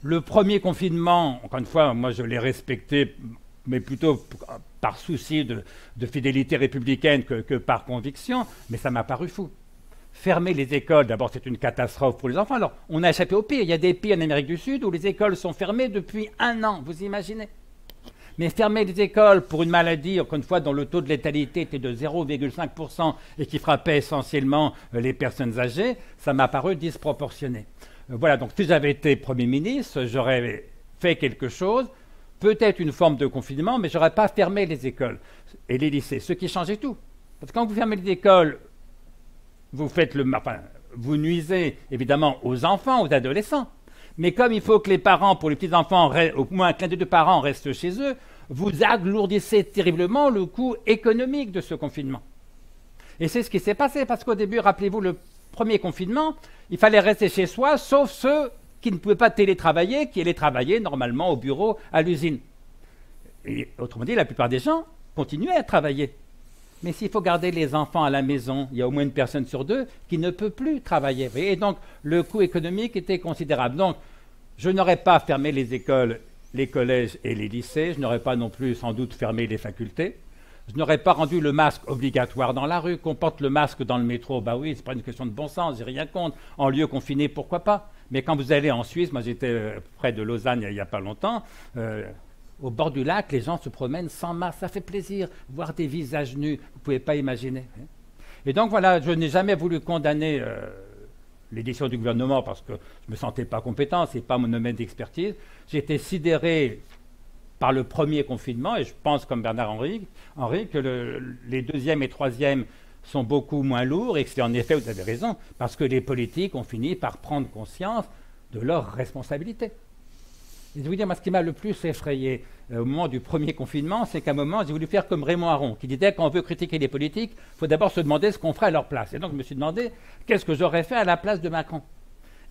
Le premier confinement, encore une fois, moi je l'ai respecté, mais plutôt par souci de fidélité républicaine que par conviction, mais ça m'a paru fou. Fermer les écoles, d'abord c'est une catastrophe pour les enfants. Alors on a échappé au pire. Il y a des pays en Amérique du Sud où les écoles sont fermées depuis 1 an, vous imaginez. Mais fermer les écoles pour une maladie, encore une fois, dont le taux de létalité était de 0,5% et qui frappait essentiellement les personnes âgées, ça m'a paru disproportionné. Voilà, donc si j'avais été Premier ministre, j'aurais fait quelque chose, peut-être une forme de confinement, mais je n'aurais pas fermé les écoles et les lycées, ce qui changeait tout. Parce que quand vous fermez les écoles, vous nuisez évidemment aux enfants, aux adolescents. Mais comme il faut que les parents, pour les petits-enfants, au moins qu'un des 2 parents reste chez eux, vous alourdissez terriblement le coût économique de ce confinement. Et c'est ce qui s'est passé, parce qu'au début, rappelez-vous, le premier confinement, il fallait rester chez soi, sauf ceux qui ne pouvaient pas télétravailler, qui allaient travailler normalement au bureau, à l'usine. Et autrement dit, la plupart des gens continuaient à travailler. Mais s'il faut garder les enfants à la maison, il y a au moins une personne sur 2 qui ne peut plus travailler. Et donc, le coût économique était considérable. Donc, je n'aurais pas fermé les écoles, les collèges et les lycées. Je n'aurais pas non plus, sans doute, fermé les facultés. Je n'aurais pas rendu le masque obligatoire dans la rue. Qu'on porte le masque dans le métro, bah oui, c'est pas une question de bon sens, j'ai rien contre. En lieu confiné, pourquoi pas. Mais quand vous allez en Suisse, moi j'étais près de Lausanne il n'y a pas longtemps, au bord du lac, les gens se promènent sans masque. Ça fait plaisir, voir des visages nus. Vous ne pouvez pas imaginer. Et donc voilà, je n'ai jamais voulu condamner l'édition du gouvernement parce que je ne me sentais pas compétent, ce n'est pas mon domaine d'expertise. J'ai été sidéré par le premier confinement, et je pense, comme Bernard Henry, que les 2e et 3e sont beaucoup moins lourds, et que c'est en effet, vous avez raison, parce que les politiques ont fini par prendre conscience de leurs responsabilités. Et je vais vous dire, moi, ce qui m'a le plus effrayé au moment du premier confinement, c'est qu'à un moment, j'ai voulu faire comme Raymond Aron, qui disait quand on veut critiquer les politiques, il faut d'abord se demander ce qu'on ferait à leur place. Et donc, je me suis demandé, qu'est-ce que j'aurais fait à la place de Macron?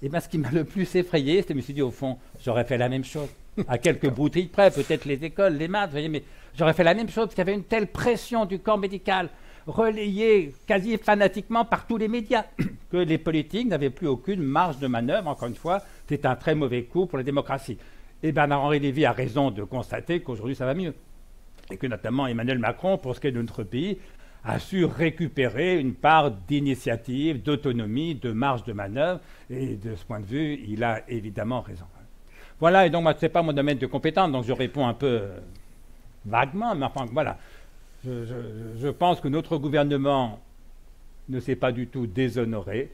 Et bien, ce qui m'a le plus effrayé, c'est que je me suis dit, au fond, j'aurais fait la même chose. À quelques broutilles près, peut-être les écoles, les maths, vous voyez, mais j'aurais fait la même chose, parce qu'il y avait une telle pression du corps médical, relayée quasi fanatiquement par tous les médias, que les politiques n'avaient plus aucune marge de manœuvre. Encore une fois, c'est un très mauvais coup pour la démocratie. Et Bernard-Henri Lévy a raison de constater qu'aujourd'hui ça va mieux. Et que notamment Emmanuel Macron, pour ce qui est de notre pays, a su récupérer une part d'initiative, d'autonomie, de marge de manœuvre. Et de ce point de vue, il a évidemment raison. Voilà, et donc moi, ce n'est pas mon domaine de compétence, donc je réponds un peu vaguement, mais enfin voilà. Je pense que notre gouvernement ne s'est pas du tout déshonoré.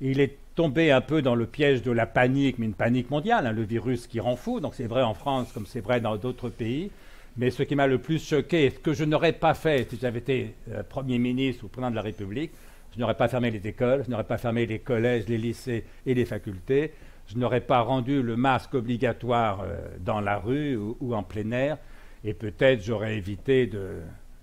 Il est tombé un peu dans le piège de la panique, mais une panique mondiale, hein, le virus qui rend fou. Donc c'est vrai en France comme c'est vrai dans d'autres pays. Mais ce qui m'a le plus choqué, ce que je n'aurais pas fait si j'avais été Premier ministre ou Président de la République, je n'aurais pas fermé les écoles, je n'aurais pas fermé les collèges, les lycées et les facultés, je n'aurais pas rendu le masque obligatoire dans la rue ou en plein air, et peut-être j'aurais évité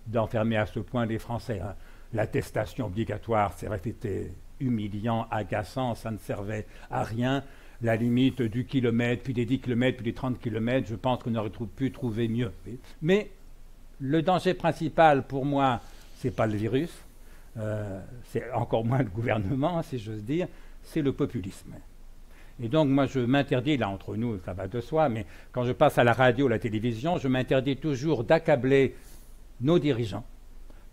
d'enfermer à ce point les Français. Hein. L'attestation obligatoire, c'est vrai que c'était humiliant, agaçant, ça ne servait à rien. La limite du kilomètre, puis des 10 km, puis des 30 km, je pense qu'on aurait pu trouver mieux. Mais le danger principal pour moi, ce n'est pas le virus, c'est encore moins le gouvernement, si j'ose dire, c'est le populisme. Et donc moi je m'interdis, là entre nous ça va de soi, mais quand je passe à la radio, à la télévision, je m'interdis toujours d'accabler nos dirigeants.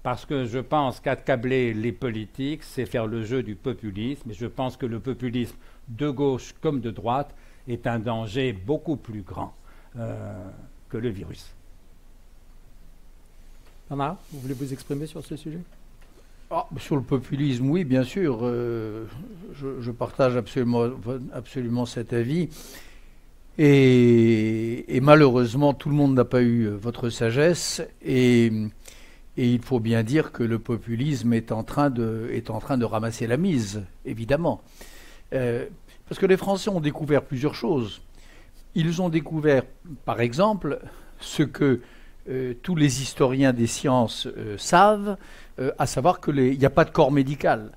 Parce que je pense qu'accabler les politiques, c'est faire le jeu du populisme. Et je pense que le populisme, de gauche comme de droite, est un danger beaucoup plus grand que le virus. Bernard, vous voulez vous exprimer sur ce sujet ? Sur le populisme, oui, bien sûr. Je partage absolument cet avis. Et malheureusement, tout le monde n'a pas eu votre sagesse. Et il faut bien dire que le populisme est en train de ramasser la mise, évidemment. Parce que les Français ont découvert plusieurs choses. Ils ont découvert, par exemple, ce que tous les historiens des sciences savent, à savoir qu'il n'y a pas de corps médical,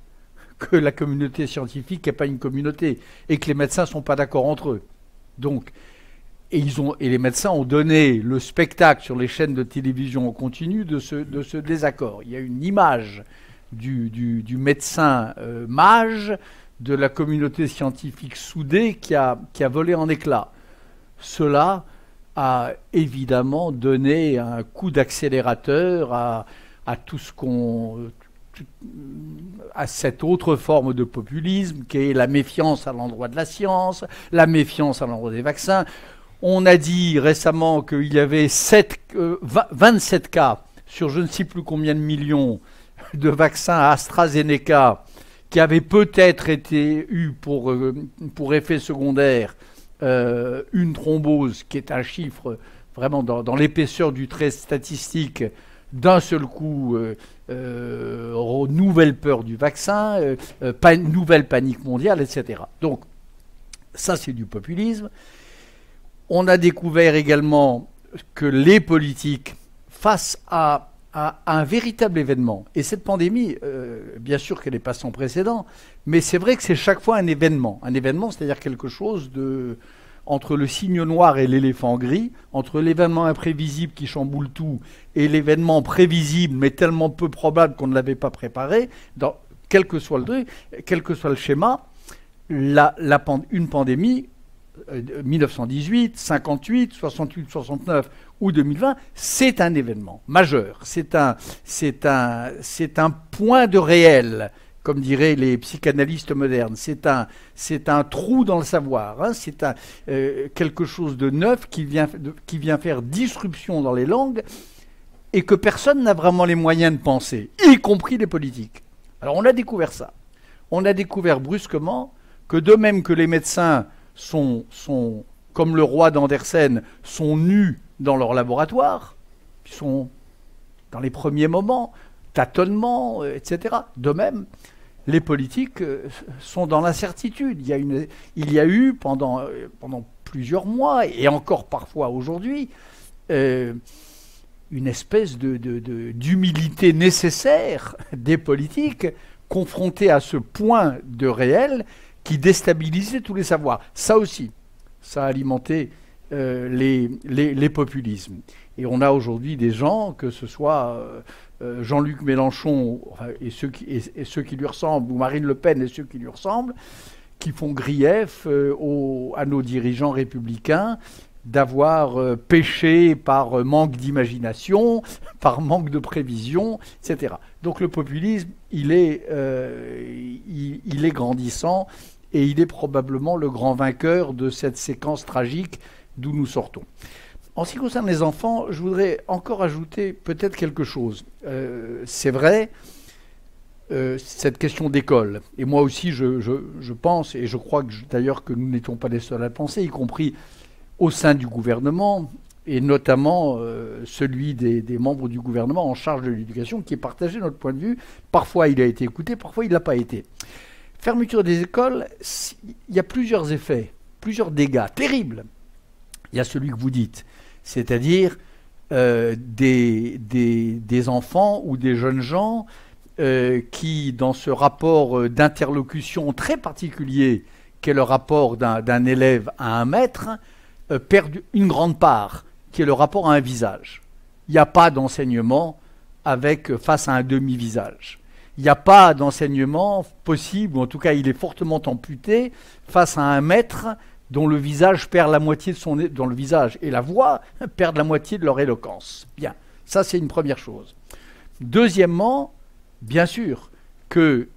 que la communauté scientifique n'est pas une communauté, et que les médecins ne sont pas d'accord entre eux. Donc, et les médecins ont donné le spectacle sur les chaînes de télévision en continu de ce désaccord. Il y a une image du médecin mage, de la communauté scientifique soudée qui a volé en éclats. Cela a évidemment donné un coup d'accélérateur à tout ce à cette autre forme de populisme qui est la méfiance à l'endroit de la science, la méfiance à l'endroit des vaccins. On a dit récemment qu'il y avait 27 cas sur je ne sais plus combien de millions de vaccins à AstraZeneca qui avaient peut-être eu pour effet secondaire une thrombose, qui est un chiffre vraiment dans l'épaisseur du trait statistique. D'un seul coup, nouvelle peur du vaccin, nouvelle panique mondiale, etc. Donc, ça c'est du populisme. On a découvert également que les politiques, face à un véritable événement, et cette pandémie, bien sûr qu'elle n'est pas sans précédent, mais c'est vrai que c'est chaque fois un événement. Un événement, c'est-à-dire quelque chose entre le cygne noir et l'éléphant gris, entre l'événement imprévisible qui chamboule tout et l'événement prévisible mais tellement peu probable qu'on ne l'avait pas préparé, quel que soit le schéma, une pandémie, 1918, 58, 68, 69 ou 2020, c'est un événement majeur. C'est un point de réel, comme diraient les psychanalystes modernes. C'est un trou dans le savoir. Hein. C'est quelque chose de neuf qui vient faire disruption dans les langues et que personne n'a vraiment les moyens de penser, y compris les politiques. Alors on a découvert ça. On a découvert brusquement que de même que les médecins sont comme le roi d'Andersen, sont nus dans leur laboratoire, ils sont dans les premiers moments, tâtonnements, etc. De même, les politiques sont dans l'incertitude. Il y a eu pendant plusieurs mois, et encore parfois aujourd'hui, une espèce d'humilité nécessaire des politiques confrontés à ce point de réel qui déstabilisait tous les savoirs. Ça aussi, ça a alimenté les populismes. Et on a aujourd'hui des gens, que ce soit Jean-Luc Mélenchon et ceux qui lui ressemblent, ou Marine Le Pen et ceux qui lui ressemblent, qui font grief à nos dirigeants républicains d'avoir péché par manque d'imagination, par manque de prévision, etc. Donc le populisme, il est grandissant et il est probablement le grand vainqueur de cette séquence tragique d'où nous sortons. En ce qui concerne les enfants, je voudrais encore ajouter peut-être quelque chose. C'est vrai, cette question d'école. Et moi aussi, je pense, et je crois d'ailleurs que nous n'étions pas les seuls à le penser, y compris au sein du gouvernement, et notamment celui des membres du gouvernement en charge de l'éducation, qui est partagé notre point de vue. Parfois, il a été écouté, parfois, il ne l'a pas été. Fermeture des écoles, il y a plusieurs effets, plusieurs dégâts terribles. Il y a celui que vous dites, c'est-à-dire des enfants ou des jeunes gens qui, dans ce rapport d'interlocution très particulier, qu'est le rapport d'un élève à un maître, perdent une grande part, qui est le rapport à un visage. Il n'y a pas d'enseignement face à un demi-visage. Il n'y a pas d'enseignement possible, ou en tout cas il est fortement amputé, face à un maître dont le visage perd la moitié de son... dont le visage et la voix perdent la moitié de leur éloquence. Bien, ça c'est une première chose. Deuxièmement, bien sûr que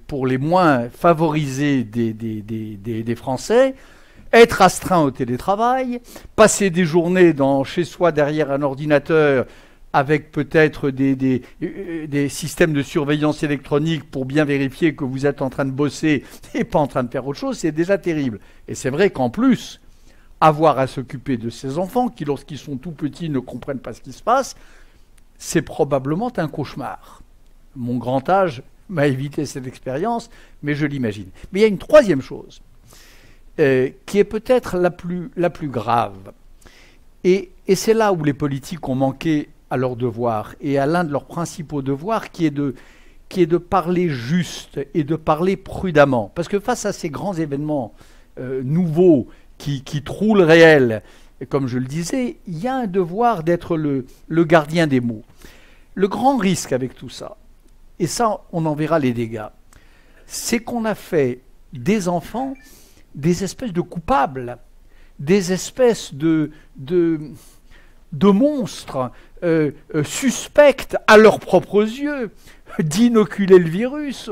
pour les moins favorisés des Français, être astreint au télétravail, passer des journées chez soi derrière un ordinateur avec peut-être des systèmes de surveillance électronique pour bien vérifier que vous êtes en train de bosser et pas en train de faire autre chose, c'est déjà terrible. Et c'est vrai qu'en plus, avoir à s'occuper de ces enfants qui, lorsqu'ils sont tout petits, ne comprennent pas ce qui se passe, c'est probablement un cauchemar. Mon grand âge m'a évité cette expérience, mais je l'imagine. Mais il y a une troisième chose qui est peut-être la plus grave. Et c'est là où les politiques ont manqué à leur devoir, et à l'un de leurs principaux devoirs, qui est de parler juste et de parler prudemment. Parce que face à ces grands événements nouveaux qui trouent le réel, et comme je le disais, il y a un devoir d'être le gardien des mots. Le grand risque avec tout ça, et ça on en verra les dégâts, c'est qu'on a fait des enfants des espèces de coupables, des espèces de monstres suspects à leurs propres yeux d'inoculer le virus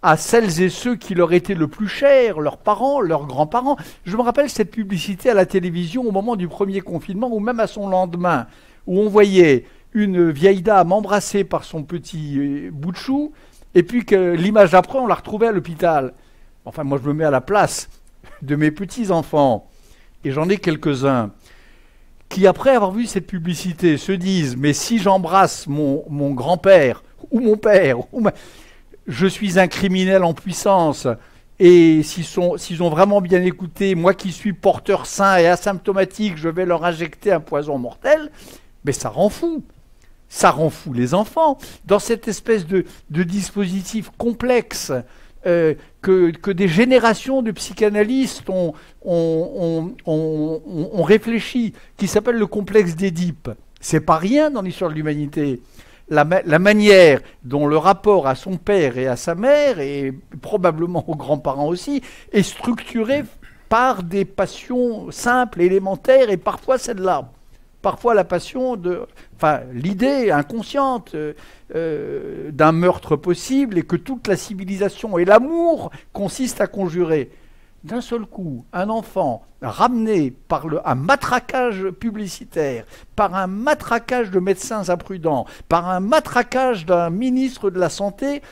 à celles et ceux qui leur étaient le plus chers, leurs parents, leurs grands-parents. Je me rappelle cette publicité à la télévision au moment du premier confinement, ou même à son lendemain, où on voyait une vieille dame embrassée par son petit bout de chou, et puis que l'image d'après, on la retrouvait à l'hôpital. Enfin, moi, je me mets à la place de mes petits-enfants, et j'en ai quelques-uns, qui, après avoir vu cette publicité, se disent « Mais si j'embrasse mon grand-père, ou mon père, je suis un criminel en puissance, et s'ils ont vraiment bien écouté, moi qui suis porteur sain et asymptomatique, je vais leur injecter un poison mortel », mais ça rend fou. Ça rend fou les enfants. Dans cette espèce de dispositif complexe que des générations de psychanalystes ont réfléchi, qui s'appelle le complexe d'Édipe. C'est pas rien dans l'histoire de l'humanité. La manière dont le rapport à son père et à sa mère, et probablement aux grands-parents aussi, est structuré par des passions simples, élémentaires, et parfois celle-là. Parfois la passion l'idée inconsciente d'un meurtre possible, et que toute la civilisation et l'amour consistent à conjurer. D'un seul coup, un enfant ramené par un matraquage publicitaire, par un matraquage de médecins imprudents, par un matraquage d'un ministre de la Santé,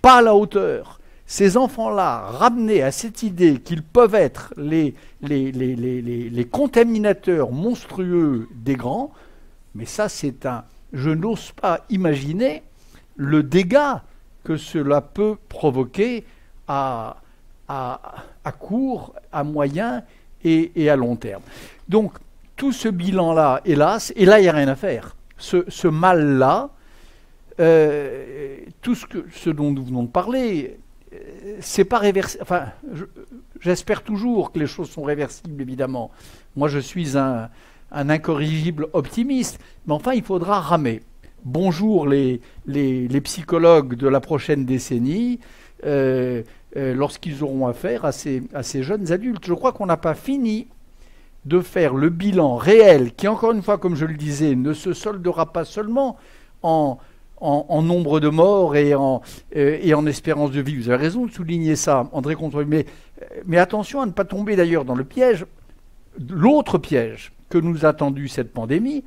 pas à la hauteur. Ces enfants-là, ramenés à cette idée qu'ils peuvent être les contaminateurs monstrueux des grands, mais ça je n'ose pas imaginer le dégât que cela peut provoquer à court, à moyen et à long terme. Donc, tout ce bilan-là, hélas, et là, il n'y a rien à faire. Ce mal-là, tout ce dont nous venons de parler, c'est pas réversible. Enfin, j'espère toujours que les choses sont réversibles, évidemment. Moi, je suis un incorrigible optimiste, mais enfin, il faudra ramer. Bonjour les psychologues de la prochaine décennie, lorsqu'ils auront affaire à ces jeunes adultes. Je crois qu'on n'a pas fini de faire le bilan réel, qui, encore une fois, comme je le disais, ne se soldera pas seulement en nombre de morts et en espérance de vie. Vous avez raison de souligner ça, André Contoy. Mais attention à ne pas tomber d'ailleurs dans le piège, l'autre piège que nous a tendu cette pandémie,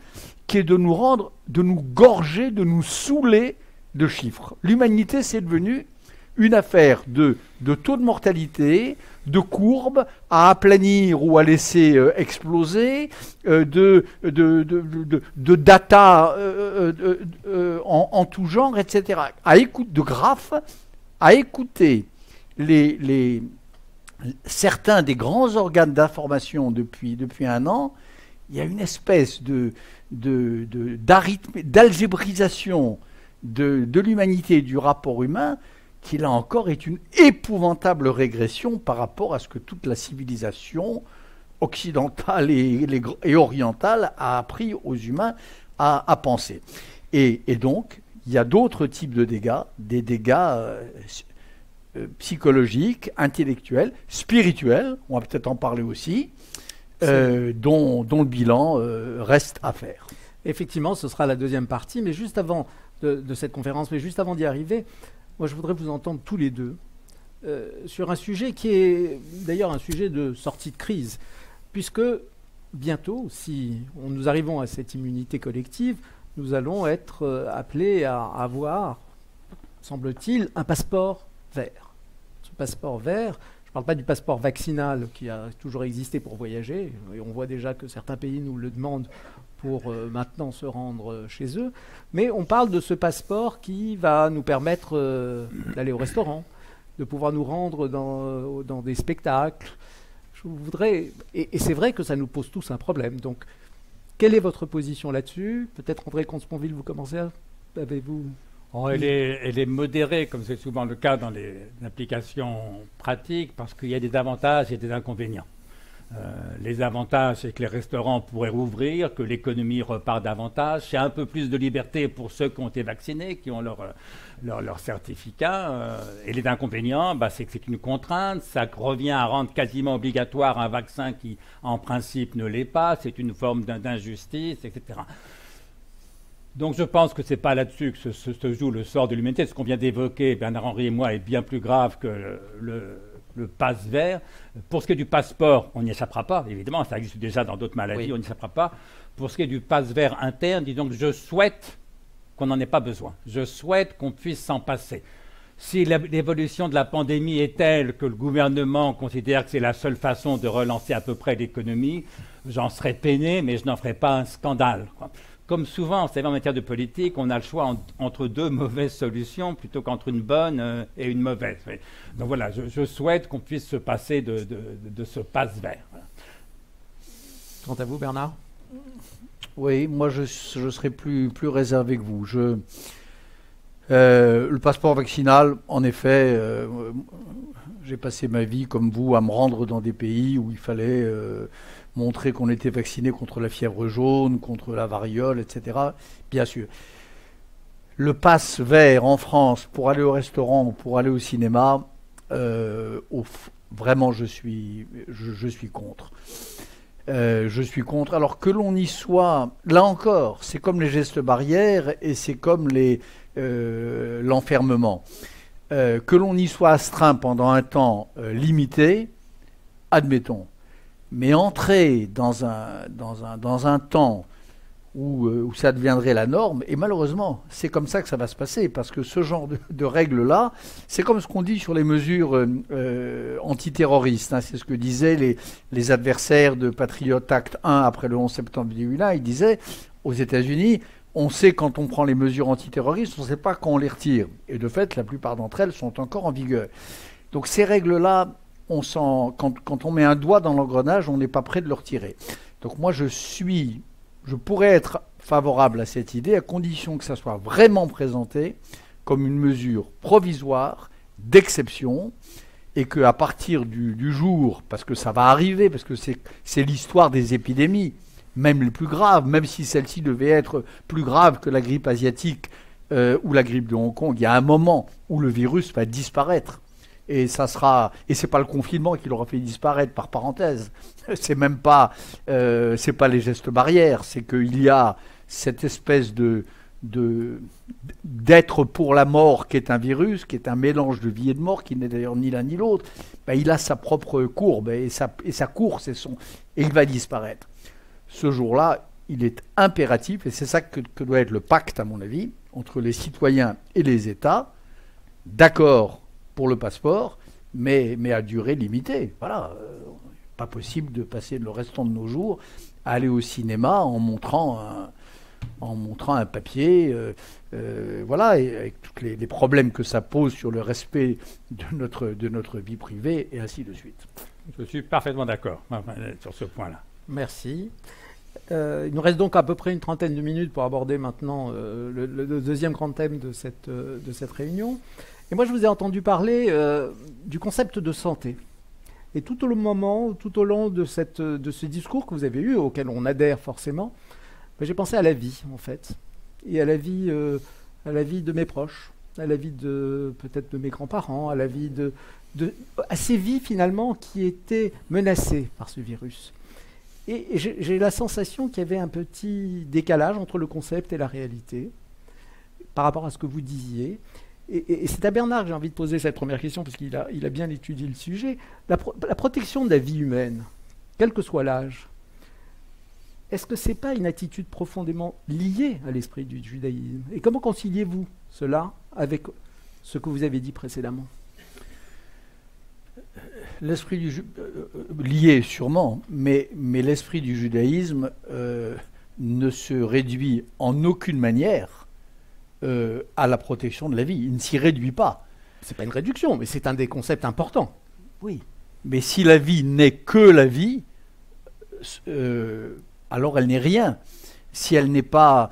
qui est de nous gorger, de nous saouler de chiffres. L'humanité, c'est devenu une affaire de taux de mortalité, de courbes à aplanir ou à laisser exploser, de data en tout genre, etc. De graphes, à écouter certains des grands organes d'information depuis un an. Il y a une espèce d'algébrisation de l'humanité et du rapport humain qui, là encore, est une épouvantable régression par rapport à ce que toute la civilisation occidentale et orientale a appris aux humains à penser. Et donc, il y a d'autres types de dégâts, des dégâts psychologiques, intellectuels, spirituels, on va peut-être en parler aussi, dont le bilan reste à faire. Effectivement, ce sera la deuxième partie, mais juste avant de cette conférence, mais juste avant d'y arriver, moi je voudrais vous entendre tous les deux sur un sujet qui est d'ailleurs un sujet de sortie de crise, puisque bientôt, si nous arrivons à cette immunité collective, nous allons être appelés à avoir, semble-t-il, un passeport vert. Ce passeport vert, je ne parle pas du passeport vaccinal qui a toujours existé pour voyager, et on voit déjà que certains pays nous le demandent pour maintenant se rendre chez eux, mais on parle de ce passeport qui va nous permettre d'aller au restaurant, de pouvoir nous rendre dans des spectacles. Je voudrais, et c'est vrai que ça nous pose tous un problème, donc quelle est votre position là-dessus? Peut-être André Comte-Sponville, vous commencez avez-vous... Elle est modérée, comme c'est souvent le cas dans les applications pratiques, parce qu'il y a des avantages et des inconvénients. Les avantages, c'est que les restaurants pourraient rouvrir, que l'économie repart davantage. C'est un peu plus de liberté pour ceux qui ont été vaccinés, qui ont leur certificat. Et les inconvénients, c'est que c'est une contrainte. Ça revient à rendre quasiment obligatoire un vaccin qui, en principe, ne l'est pas. C'est une forme d'injustice, etc. Donc je pense que ce n'est pas là-dessus que se joue le sort de l'humanité. Ce qu'on vient d'évoquer, Bernard-Henri et moi, est bien plus grave que le passe vert. Pour ce qui est du passeport, on n'y échappera pas, évidemment, ça existe déjà dans d'autres maladies, oui. On n'y échappera pas. Pour ce qui est du passe vert interne, disons que je souhaite qu'on n'en ait pas besoin. Je souhaite qu'on puisse s'en passer. Si l'évolution de la pandémie est telle que le gouvernement considère que c'est la seule façon de relancer à peu près l'économie, j'en serais peiné, mais je n'en ferai pas un scandale, quoi. Comme souvent, vous savez, en matière de politique, on a le choix entre deux mauvaises solutions plutôt qu'entre une bonne et une mauvaise. Donc voilà, je souhaite qu'on puisse se passer de ce passe vert. Voilà. Quant à vous, Bernard? Oui, moi je serai plus réservé que vous. Le passeport vaccinal, en effet, j'ai passé ma vie comme vous à me rendre dans des pays où il fallait montrer qu'on était vacciné contre la fièvre jaune, contre la variole, etc. Bien sûr. Le pass vert en France pour aller au restaurant ou pour aller au cinéma, vraiment je suis contre. Je suis contre. Alors que l'on y soit, là encore, c'est comme les gestes barrières et c'est comme l'enfermement. Que l'on y soit astreint pendant un temps limité, admettons. Mais entrer dans un temps où ça deviendrait la norme, et malheureusement, c'est comme ça que ça va se passer, parce que ce genre de règles-là, c'est comme ce qu'on dit sur les mesures antiterroristes. Hein, c'est ce que disaient les adversaires de Patriot Act 1 après le 11 septembre 2001. Ils disaient, aux États-Unis, on sait quand on prend les mesures antiterroristes, on ne sait pas quand on les retire. Et de fait, la plupart d'entre elles sont encore en vigueur. Donc ces règles-là, quand on met un doigt dans l'engrenage, on n'est pas prêt de le retirer. Donc moi, je pourrais être favorable à cette idée, à condition que ça soit vraiment présenté comme une mesure provisoire, d'exception, et qu'à partir du jour, parce que ça va arriver, parce que c'est l'histoire des épidémies, même les plus graves, même si celle-ci devait être plus grave que la grippe asiatique ou la grippe de Hong Kong, il y a un moment où le virus va disparaître. Et c'est pas le confinement qui l'aura fait disparaître, par parenthèse. C'est même pas, c'est pas les gestes barrières, c'est qu'il y a cette espèce d'être pour la mort qui est un virus, qui est un mélange de vie et de mort, qui n'est d'ailleurs ni l'un ni l'autre. Il a sa propre courbe et sa course et il va disparaître. Ce jour-là, il est impératif, et c'est ça que doit être le pacte, à mon avis, entre les citoyens et les États, d'accord pour le passeport, mais à durée limitée. Voilà, pas possible de passer le restant de nos jours à aller au cinéma en montrant un papier, voilà, et avec tous les problèmes que ça pose sur le respect de notre vie privée, et ainsi de suite. Je suis parfaitement d'accord sur ce point-là. Merci. Il nous reste donc à peu près une trentaine de minutes pour aborder maintenant le deuxième grand thème de cette réunion. Et moi, je vous ai entendu parler du concept de santé. Et tout au long de ce discours que vous avez eu, auquel on adhère forcément, j'ai pensé à la vie, en fait, et à la vie de mes proches, à la vie peut-être de mes grands-parents, à ces vies finalement qui étaient menacées par ce virus. Et j'ai la sensation qu'il y avait un petit décalage entre le concept et la réalité par rapport à ce que vous disiez. Et c'est à Bernard que j'ai envie de poser cette première question, parce qu'il a bien étudié le sujet. La protection de la vie humaine, quel que soit l'âge, est-ce que ce n'est pas une attitude profondément liée à l'esprit du judaïsme? Et comment conciliez-vous cela avec ce que vous avez dit précédemment? L'esprit lié sûrement, mais l'esprit du judaïsme ne se réduit en aucune manière à la protection de la vie. Il ne s'y réduit pas. C'est pas une réduction, mais c'est un des concepts importants. Oui. Mais si la vie n'est que la vie, alors elle n'est rien. Si elle n'est pas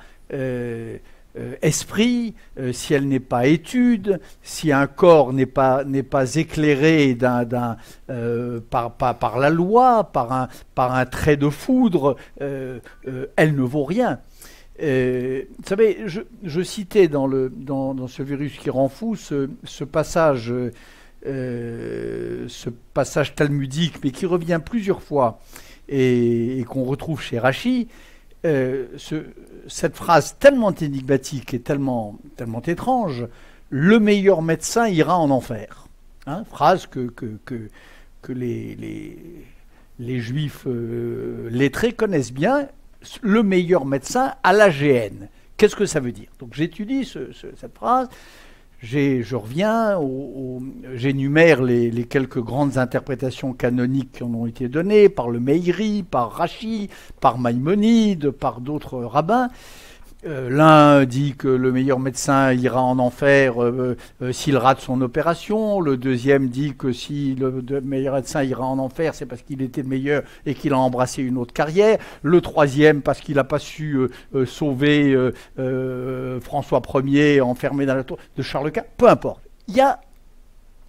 esprit, si elle n'est pas étude, si un corps n'est pas éclairé par la loi, par un trait de foudre, elle ne vaut rien. Vous savez, je citais dans ce virus qui rend fou ce passage talmudique, mais qui revient plusieurs fois et qu'on retrouve chez Rachi. Cette phrase tellement énigmatique et tellement étrange: le meilleur médecin ira en enfer. Hein, phrase que les juifs lettrés connaissent bien. Le meilleur médecin à la GN. Qu'est-ce que ça veut dire? Donc j'étudie cette phrase, je reviens, j'énumère les quelques grandes interprétations canoniques qui en ont été données par le Meiri, par Rachi, par Maïmonide, par d'autres rabbins. L'un dit que le meilleur médecin ira en enfer s'il rate son opération. Le deuxième dit que si le meilleur médecin ira en enfer, c'est parce qu'il était le meilleur et qu'il a embrassé une autre carrière. Le troisième parce qu'il n'a pas su sauver François Ier enfermé dans la tour de Charles Quint. Peu importe. Il y a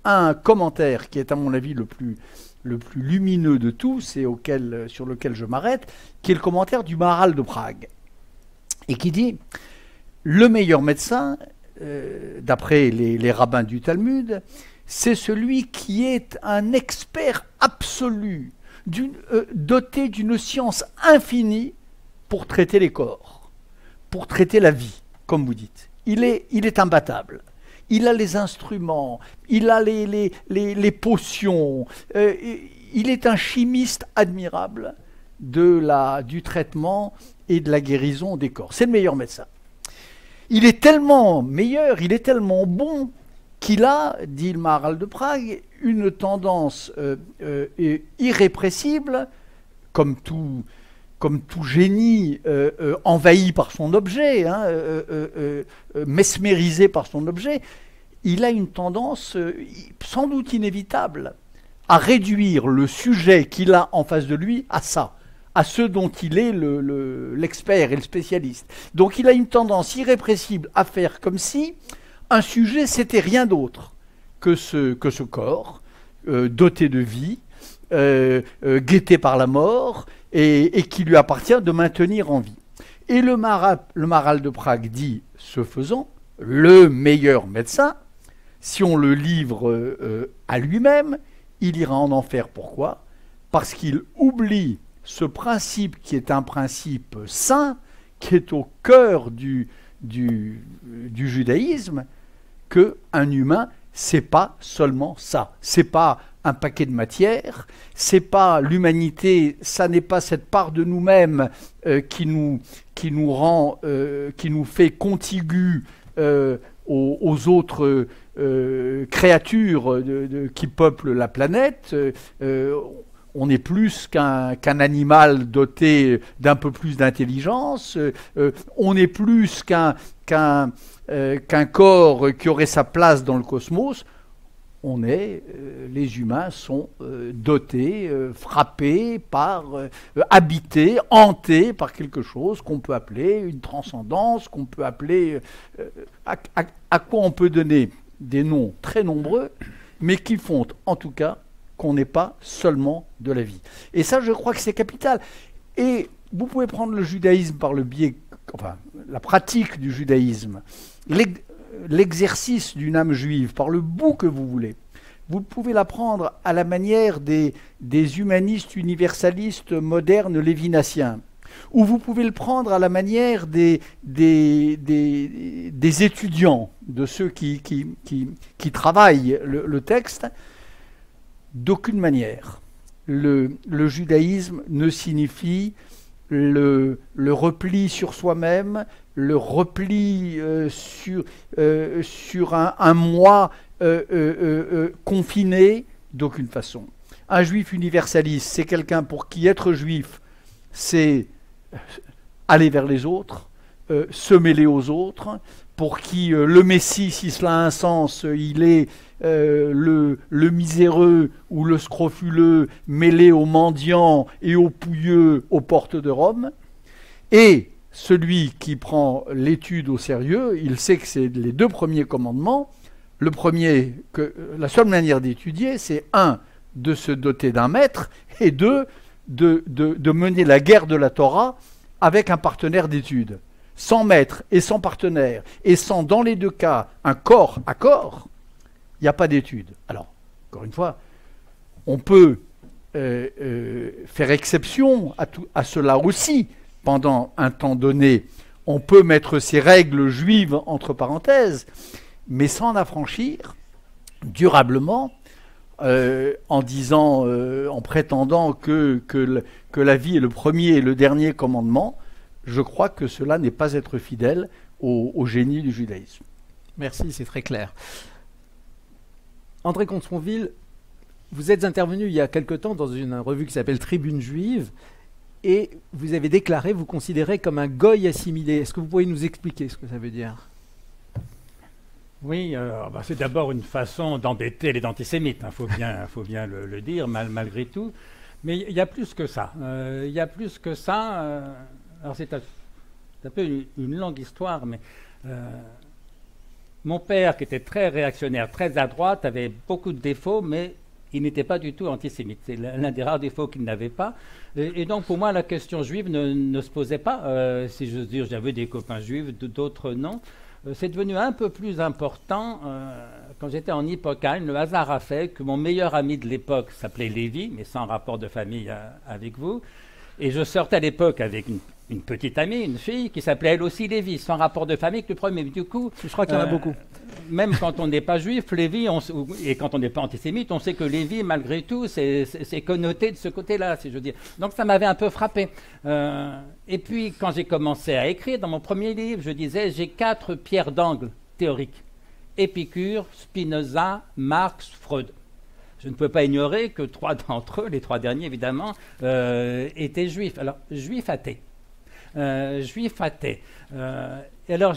un commentaire qui est à mon avis le plus lumineux de tous et sur lequel je m'arrête, qui est le commentaire du Maharal de Prague. Et qui dit: le meilleur médecin, d'après les rabbins du Talmud, c'est celui qui est un expert absolu, doté d'une science infinie pour traiter les corps, pour traiter la vie, comme vous dites. Il est imbattable. Il a les instruments, il a les potions, il est un chimiste admirable du traitement et de la guérison des corps. C'est le meilleur médecin. Il est tellement meilleur, il est tellement bon qu'il a, dit le Maharal de Prague, une tendance irrépressible, comme tout génie envahi par son objet, mesmérisé par son objet. Il a une tendance sans doute inévitable à réduire le sujet qu'il a en face de lui à ça, à ce dont il est l'expert et le spécialiste. Donc il a une tendance irrépressible à faire comme si un sujet, c'était rien d'autre que ce corps, doté de vie, guetté par la mort, et qui lui appartient de maintenir en vie. Et le Maharal de Prague dit, ce faisant, le meilleur médecin, si on le livre à lui-même, il ira en enfer. Pourquoi? Parce qu'il oublie ce principe qui est un principe saint, qui est au cœur du judaïsme, qu'un humain, c'est pas seulement ça. C'est pas un paquet de matière, c'est pas l'humanité, ça n'est pas cette part de nous-mêmes qui nous rend, qui nous fait contigus aux autres créatures qui peuplent la planète. On est plus qu'un animal doté d'un peu plus d'intelligence. On est plus qu'un corps qui aurait sa place dans le cosmos. Les humains sont dotés, frappés par, habités, hantés par quelque chose qu'on peut appeler une transcendance, qu'on peut appeler, à quoi on peut donner des noms très nombreux, mais qui font en tout cas qu'on n'est pas seulement de la vie. Et ça, je crois que c'est capital. Et vous pouvez prendre le judaïsme par le biais, enfin, la pratique du judaïsme, l'exercice d'une âme juive, par le bout que vous voulez. Vous pouvez l'apprendre à la manière des humanistes universalistes modernes lévinaciens, ou vous pouvez le prendre à la manière des étudiants, de ceux qui travaillent le texte. D'aucune manière, le judaïsme ne signifie le repli sur soi-même, le repli sur un moi confiné, d'aucune façon. Un juif universaliste, c'est quelqu'un pour qui être juif, c'est aller vers les autres, se mêler aux autres, pour qui le Messie, si cela a un sens, il est le miséreux ou le scrofuleux mêlé aux mendiants et aux pouilleux aux portes de Rome. Et celui qui prend l'étude au sérieux, il sait que c'est les deux premiers commandements. Le premier, la seule manière d'étudier, c'est un, de se doter d'un maître, et deux, de mener la guerre de la Torah avec un partenaire d'étude. Sans maître et sans partenaire, et sans, dans les deux cas, un corps à corps, il n'y a pas d'étude. Alors, encore une fois, on peut faire exception à cela aussi, pendant un temps donné. On peut mettre ces règles juives entre parenthèses, mais sans affranchir durablement, en disant, en prétendant que la vie est le premier et le dernier commandement. Je crois que cela n'est pas être fidèle au génie du judaïsme. Merci, c'est très clair. André Comte-Sponville, vous êtes intervenu il y a quelque temps dans une revue qui s'appelle Tribune Juive, et vous avez déclaré vous considérer comme un goy assimilé. Est-ce que vous pouvez nous expliquer ce que ça veut dire ? Oui, c'est d'abord une façon d'embêter les antisémites, faut bien le dire, malgré tout. Mais il y a plus que ça. Alors c'est un peu une longue histoire, mais mon père, qui était très réactionnaire, très à droite, avait beaucoup de défauts, mais il n'était pas du tout antisémite. C'est l'un des rares défauts qu'il n'avait pas. Et donc pour moi, la question juive ne se posait pas. Si j'ose dire, j'avais des copains juifs, d'autres non. C'est devenu un peu plus important quand j'étais en Hippocane. Le hasard a fait que mon meilleur ami de l'époque s'appelait Lévi, mais sans rapport de famille avec vous. Et je sortais à l'époque avec une petite amie, une fille, qui s'appelait elle aussi Lévi, sans rapport de famille que le premier. Mais du coup, je crois qu'il y en a beaucoup. Même quand on n'est pas juif, Lévi, et quand on n'est pas antisémite, on sait que Lévi, malgré tout, c'est connoté de ce côté-là, si je veux dire. Donc ça m'avait un peu frappé. Et puis, quand j'ai commencé à écrire, dans mon premier livre, je disais, j'ai 4 pierres d'angle théoriques. Épicure, Spinoza, Marx, Freud. Je ne pouvais pas ignorer que 3 d'entre eux, les 3 derniers évidemment, étaient juifs. Alors, juifs athées. Et alors,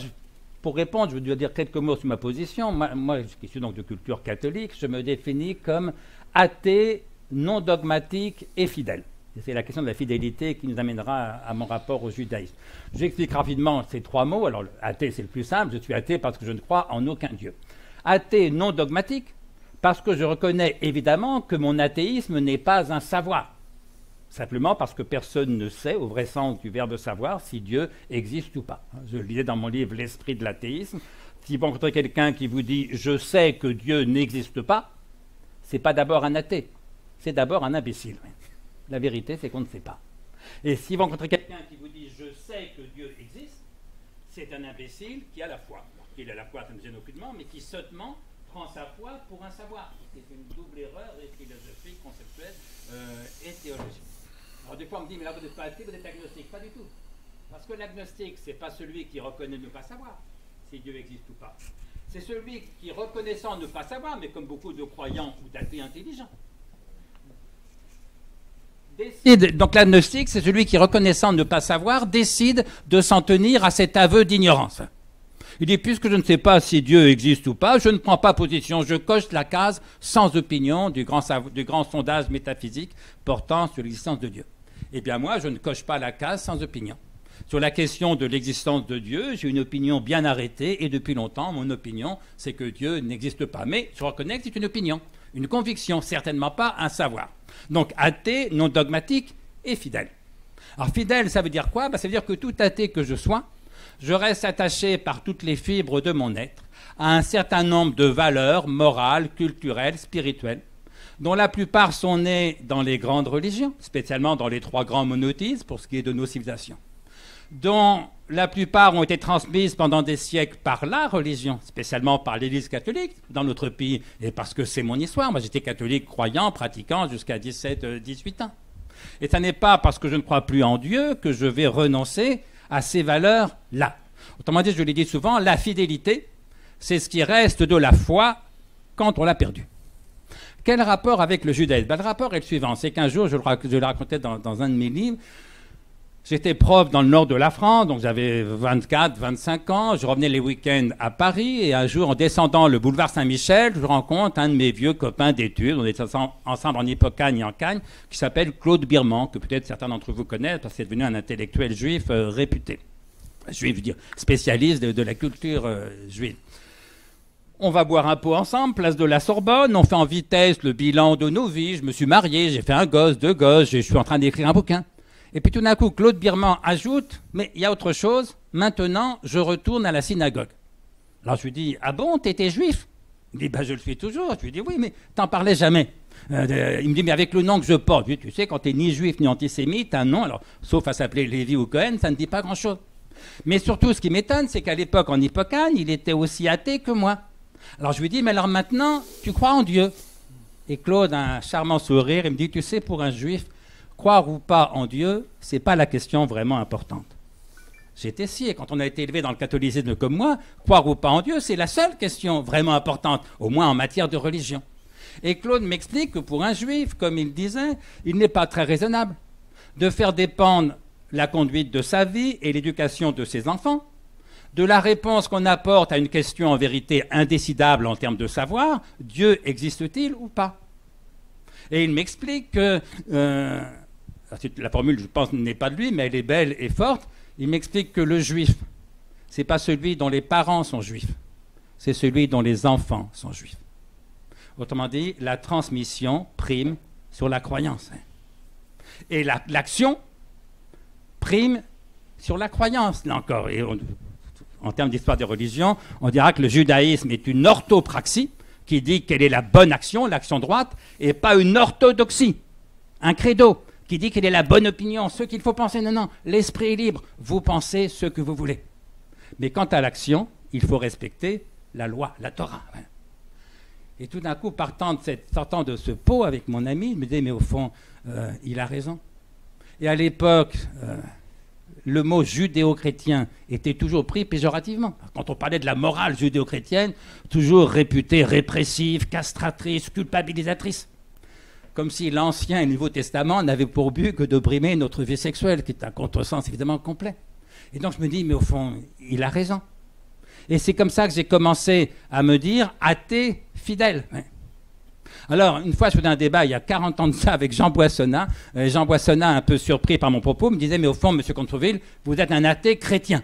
pour répondre, je dois dire quelques mots sur ma position. Moi, qui suis donc de culture catholique, je me définis comme athée, non dogmatique et fidèle. Et c'est la question de la fidélité qui nous amènera à mon rapport au judaïsme. J'explique rapidement ces 3 mots. Alors, athée, c'est le plus simple. Je suis athée parce que je ne crois en aucun Dieu. Athée, non dogmatique, parce que je reconnais évidemment que mon athéisme n'est pas un savoir. Simplement parce que personne ne sait, au vrai sens du verbe savoir, si Dieu existe ou pas. Je lisais dans mon livre L'esprit de l'athéisme. Si vous rencontrez quelqu'un qui vous dit « je sais que Dieu n'existe pas », ce n'est pas d'abord un athée, c'est d'abord un imbécile. La vérité, c'est qu'on ne sait pas. Et si vous rencontrez quelqu'un qui vous dit « je sais que Dieu existe », c'est un imbécile qui a la foi. Alors, qu'il a la foi, ça ne me gêne aucunement, mais qui sottement prend sa foi pour un savoir. C'est une double erreur philosophique, conceptuelle et théologique. Alors des fois on me dit, mais là vous n'êtes pas athée, vous êtes agnostique. Pas du tout. Parce que l'agnostique, ce n'est pas celui qui reconnaît ne pas savoir. si Dieu existe ou pas. C'est celui qui, reconnaissant ne pas savoir, mais comme beaucoup de croyants ou d'athées intelligents, décide, donc l'agnostique, c'est celui qui, reconnaissant ne pas savoir, décide de s'en tenir à cet aveu d'ignorance. Il dit, puisque je ne sais pas si Dieu existe ou pas, je ne prends pas position, je coche la case sans opinion du grand sondage métaphysique portant sur l'existence de Dieu. Eh bien moi, je ne coche pas la case sans opinion. Sur la question de l'existence de Dieu, j'ai une opinion bien arrêtée, et depuis longtemps, mon opinion, c'est que Dieu n'existe pas. Mais je reconnais que c'est une opinion, une conviction, certainement pas un savoir. Donc athée, non dogmatique et fidèle. Alors fidèle, ça veut dire quoi? Ça veut dire que tout athée que je sois, je reste attaché par toutes les fibres de mon être à un certain nombre de valeurs morales, culturelles, spirituelles, dont la plupart sont nées dans les grandes religions, spécialement dans les 3 grands monothéismes pour ce qui est de nos civilisations, dont la plupart ont été transmises pendant des siècles par la religion, spécialement par l'Église catholique dans notre pays, et parce que c'est mon histoire. Moi, j'étais catholique, croyant, pratiquant jusqu'à 17-18 ans. Et ce n'est pas parce que je ne crois plus en Dieu que je vais renoncer à ces valeurs-là. Autrement dit, je l'ai dit souvent, la fidélité, c'est ce qui reste de la foi quand on l'a perdue. Quel rapport avec le judaïsme? Le rapport est le suivant, c'est qu'un jour, je le racontais dans un de mes livres, j'étais prof dans le nord de la France, donc j'avais 24, 25 ans, je revenais les week-ends à Paris, et un jour, en descendant le boulevard Saint-Michel, je rencontre un de mes vieux copains d'études, on était ensemble en Hippocagne et en Cagne, qui s'appelle Claude Birman, que peut-être certains d'entre vous connaissent, parce qu'il est devenu un intellectuel juif réputé. Juif, je veux dire, spécialiste de la culture juive. On va boire un pot ensemble, place de la Sorbonne, on fait en vitesse le bilan de nos vies, je me suis marié, j'ai fait un gosse, 2 gosses, je suis en train d'écrire un bouquin. Et puis tout d'un coup, Claude Birman ajoute, mais il y a autre chose, maintenant je retourne à la synagogue. Alors je lui dis, ah bon, t'étais juif? Il dit, je le suis toujours. Je lui dis, oui, mais t'en parlais jamais. Il me dit, mais avec le nom que je porte, je dis, tu sais, quand t'es ni juif ni antisémite, un nom, alors, sauf à s'appeler Lévi ou Cohen, ça ne dit pas grand-chose. Mais surtout, ce qui m'étonne, c'est qu'à l'époque, en Hippocagne, il était aussi athée que moi. Alors je lui dis, mais alors maintenant, tu crois en Dieu? Et Claude a un charmant sourire, il me dit, tu sais, pour un juif, croire ou pas en Dieu, ce n'est pas la question vraiment importante. J'étais scié, quand on a été élevé dans le catholicisme comme moi, croire ou pas en Dieu, c'est la seule question vraiment importante, au moins en matière de religion. Et Claude m'explique que pour un juif, comme il disait, il n'est pas très raisonnable de faire dépendre la conduite de sa vie et l'éducation de ses enfants de la réponse qu'on apporte à une question en vérité indécidable en termes de savoir, Dieu existe-t-il ou pas? Et il m'explique que, la formule je pense n'est pas de lui, mais elle est belle et forte, il m'explique que le juif, ce n'est pas celui dont les parents sont juifs, c'est celui dont les enfants sont juifs. Autrement dit, la transmission prime sur la croyance. Et l'action prime sur la croyance, là encore. Et en termes d'histoire des religions, on dira que le judaïsme est une orthopraxie qui dit quelle est la bonne action, l'action droite, et pas une orthodoxie, un credo qui dit quelle est la bonne opinion, ce qu'il faut penser. Non, non, l'esprit est libre, vous pensez ce que vous voulez. Mais quant à l'action, il faut respecter la loi, la Torah. Et tout d'un coup, sortant de ce pot avec mon ami, je me disais, mais au fond, il a raison. Et à l'époque, le mot judéo-chrétien était toujours pris péjorativement. Quand on parlait de la morale judéo-chrétienne, toujours réputée répressive, castratrice, culpabilisatrice. Comme si l'Ancien et le Nouveau Testament n'avaient pour but que de brimer notre vie sexuelle, qui est un contresens évidemment complet. Et donc je me dis, mais au fond, il a raison. Et c'est comme ça que j'ai commencé à me dire athée fidèle. Alors, une fois, je faisais un débat, il y a 40 ans de ça, avec Jean Boissonnat. Jean Boissonnat, un peu surpris par mon propos, me disait, mais au fond, M. Contreville, vous êtes un athée chrétien.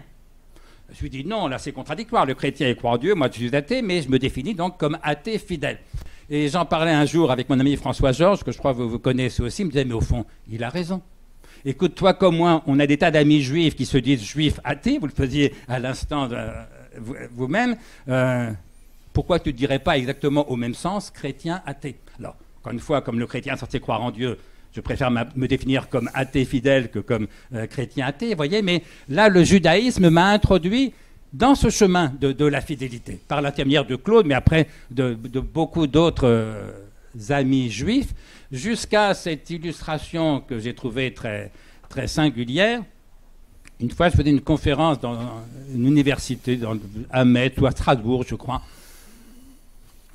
Je lui dis, non, là, c'est contradictoire. Le chrétien, il croit en Dieu, moi, je suis athée, mais je me définis donc comme athée fidèle. Et j'en parlais un jour avec mon ami François Georges, que je crois que vous connaissez aussi, il me disait, mais au fond, il a raison. Écoute, toi comme moi, on a des tas d'amis juifs qui se disent juifs athées, vous le faisiez à l'instant vous-même. Pourquoi tu ne dirais pas exactement au même sens chrétien athée? Alors, encore une fois, comme le chrétien est censé croire en Dieu, je préfère me définir comme athée fidèle que comme chrétien athée, vous voyez, mais là, le judaïsme m'a introduit dans ce chemin de la fidélité, par l'intermédiaire de Claude, mais après de beaucoup d'autres amis juifs, jusqu'à cette illustration que j'ai trouvée très, très singulière, Une fois, je faisais une conférence dans une université, à Metz ou à Strasbourg, je crois.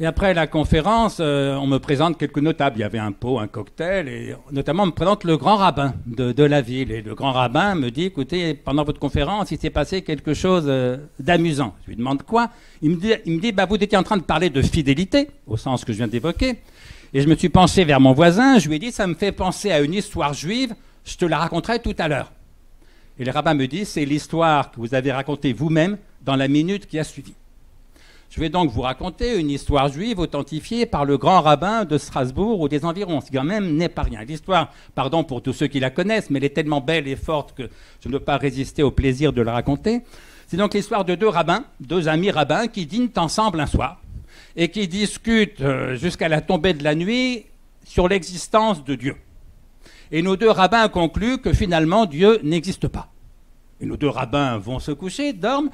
Et après la conférence, on me présente quelques notables. Il y avait un pot, un cocktail, et notamment on me présente le grand rabbin de la ville. Et le grand rabbin me dit, écoutez, pendant votre conférence, il s'est passé quelque chose d'amusant. Je lui demande quoi. Il me dit bah, vous étiez en train de parler de fidélité, au sens que je viens d'évoquer. Et je me suis penché vers mon voisin, je lui ai dit, ça me fait penser à une histoire juive, je te la raconterai tout à l'heure. Et le rabbin me dit, c'est l'histoire que vous avez racontée vous-même dans la minute qui a suivi. Je vais donc vous raconter une histoire juive authentifiée par le grand rabbin de Strasbourg ou des environs, ce qui quand même n'est pas rien. L'histoire, pardon pour tous ceux qui la connaissent, mais elle est tellement belle et forte que je ne peux pas résister au plaisir de la raconter. C'est donc l'histoire de deux amis rabbins qui dînent ensemble un soir et qui discutent jusqu'à la tombée de la nuit sur l'existence de Dieu. Et nos deux rabbins concluent que finalement Dieu n'existe pas. Et nos deux rabbins vont se coucher, dorment.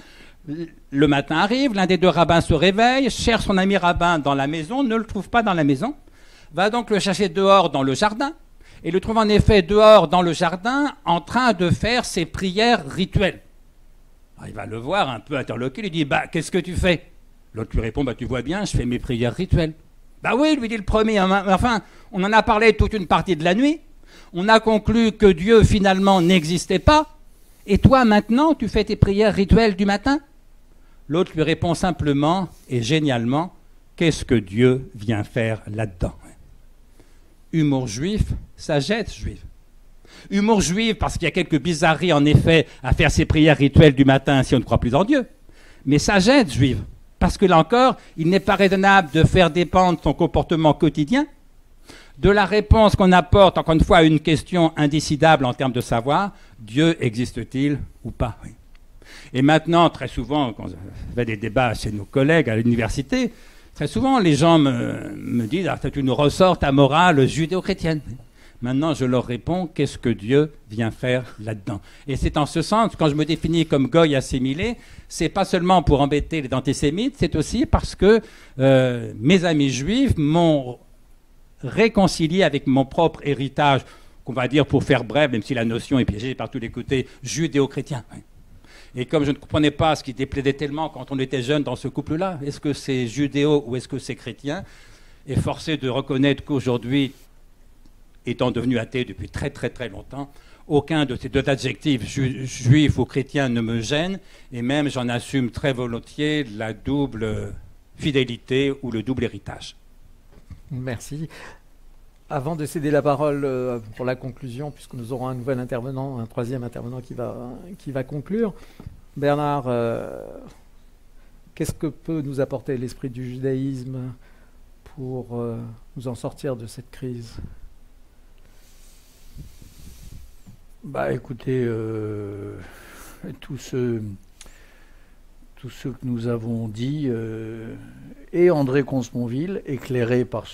Le matin arrive, l'un des deux rabbins se réveille, cherche son ami rabbin dans la maison, ne le trouve pas dans la maison, va donc le chercher dehors dans le jardin, et le trouve en effet dehors dans le jardin en train de faire ses prières rituelles. Alors, il va le voir un peu interloqué, il lui dit « Bah, qu'est-ce que tu fais ?» L'autre lui répond « Bah, tu vois bien, je fais mes prières rituelles. »« Bah oui, lui dit le premier, enfin, on en a parlé toute une partie de la nuit, on a conclu que Dieu finalement n'existait pas, et toi maintenant, tu fais tes prières rituelles du matin ?» L'autre lui répond simplement et génialement, qu'est-ce que Dieu vient faire là-dedans? Humour juif, sagesse juive. Humour juif parce qu'il y a quelques bizarreries en effet à faire ses prières rituelles du matin si on ne croit plus en Dieu. Mais sagesse juive, parce que là encore, il n'est pas raisonnable de faire dépendre son comportement quotidien de la réponse qu'on apporte, encore une fois, à une question indécidable en termes de savoir, Dieu existe-t-il ou pas? Oui. Et maintenant, très souvent, quand on fait des débats chez nos collègues à l'université, très souvent, les gens me disent « tu nous ressors ta morale judéo-chrétienne ». Maintenant, je leur réponds « qu'est-ce que Dieu vient faire là-dedans ?» Et c'est en ce sens, quand je me définis comme goy assimilé, c'est pas seulement pour embêter les antisémites, c'est aussi parce que mes amis juifs m'ont réconcilié avec mon propre héritage, qu'on va dire pour faire bref, même si la notion est piégée par tous les côtés, judéo-chrétien. Et comme je ne comprenais pas ce qui déplaisait tellement quand on était jeune dans ce couple-là, est-ce que c'est judéo ou est-ce que c'est chrétien? Et forcé de reconnaître qu'aujourd'hui, étant devenu athée depuis très très très longtemps, aucun de ces deux adjectifs, juif ou chrétien, ne me gêne, et même j'en assume très volontiers la double fidélité ou le double héritage. Merci. Avant de céder la parole pour la conclusion, puisque nous aurons un nouvel intervenant, un troisième intervenant qui va conclure, Bernard, qu'est-ce que peut nous apporter l'esprit du judaïsme pour nous en sortir de cette crise? Bah, écoutez, tout ce que nous avons dit, et André Consponville, éclairé par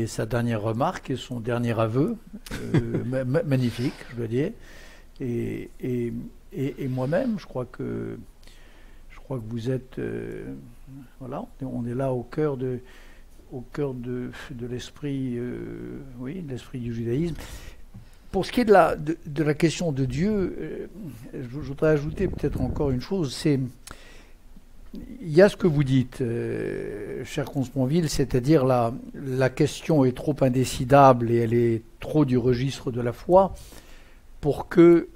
sa dernière remarque et son dernier aveu, magnifique, je dois dire, et moi-même, je crois que vous êtes, voilà, on est là au cœur de l'esprit, oui, de l'esprit du judaïsme. Pour ce qui est de la question de Dieu, je voudrais ajouter peut-être encore une chose, c'est il y a ce que vous dites, cher Consponville, c'est-à-dire la question est trop indécidable et elle est trop du registre de la foi pour que